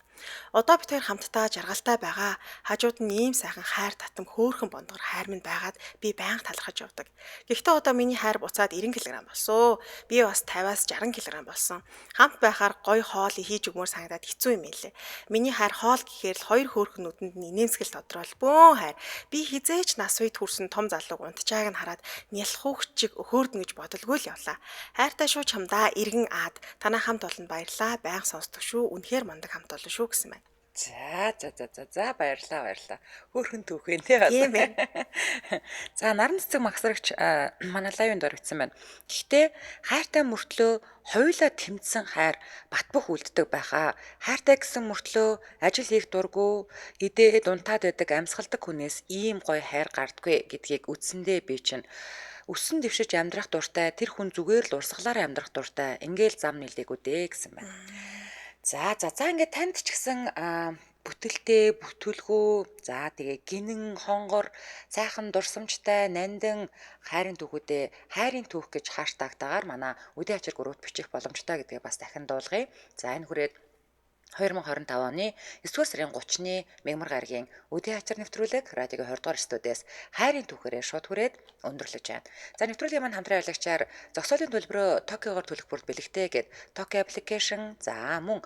Одоо бид хоёр хамтдаа жаргалтай байгаа. Хажууд нь ийм сайхан хайр татам хөөрхөн бондгор хайр минь байгаад би байнга талархаж явдаг. Гэхдээ одоо миний хайр буцаад 90 кг болсон. Би бас 50-аас 60 кг болсон. Хамт байхаар гоё хоол хийж өгмөр санагдаад хэцүү юм элэ. Миний хайр хоол гэхээр л хоёр хөөрхөн нүдэнд нь инээмсгэл тодорхойл бөөн хайр. Би хизээч нас үед хүрсэн том залууг унтчааг нь хараад нялхуух чиг хөөрдөн гэж бодолгүй л явлаа. Хайртай шүү чамдаа эргэн аад танаа хамт олонд баярлаа. Байнга сонсдог шүү. Үнэхээр мундаг хамт олон шүү гэсэн байна. За баярлаа. Хөөрхөн түүхэн тий бас. Тийм ээ. За наран цэцэг магсрагч манай лайвнд орогдсон байна. Гэхдээ хайртай мөртлөө хоёулаа тэмцсэн хайр батбөх үлддэг байхаа. Хайртай гэсэн мөртлөө ажил хийх дургүй, идээ дунтаад байдаг амьсгалдаг хүнээс ийм гоё хайр гардаггүй гэдгийг үтсэндээ би чинь өссөн дэвшиж амьдрах дуртай, тэр хүн зүгээр л урсгалаар амьдрах дуртай. Ингээл зам нэлээгүү дээ гэсэн байна. За ингээд танд ч гэсэн бүтэлтэй, бүтүүлгүй, за тэгээ гинэн хонгор, сайхан дурсамжтай, нандин хайрын түүхүүдээ хайрын түүх гэж хаштагтаагаар манай үдээ ачир гүрүүт бичих боломжтой гэдгээ бас дахин дуулгая. За энэ хүрээд 2025 оны 9-р сарын 30-ны мягмар гарагийн үдээ ачир нэвтрүүлэг радиогийн 20 дугаар студиэс хайрын түүхээрээ шууд хүрээд өндөрлөж байна. За нэвтрүүлгийн маань хамтран явлагчаар зогсоолын төлбөрөө Токиогоор төлөх бүрд бэлэгтэй гэд Tokyo application за мөн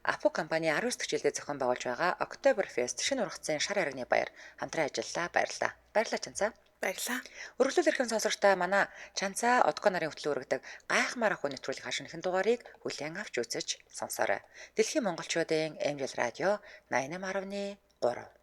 Апу компани 19 дэх жилдээ зохион байгуулж байгаа Oktoberfest шинэ ургацын шар харигны баяр хамтран ажиллаа. Баярлалаа Чанцаа. Баярлаа. Өргөлөөл эрхэм сонсогчдаа манай Чанцаа Одко нарын хөтлөө өргөдөг гайхмаар ах нэвтрүүлэг хашин ихэн дугаарыг хүлээн авч үзэж сонсоорой. Дэлхийн монголчуудын MJL радио 88.3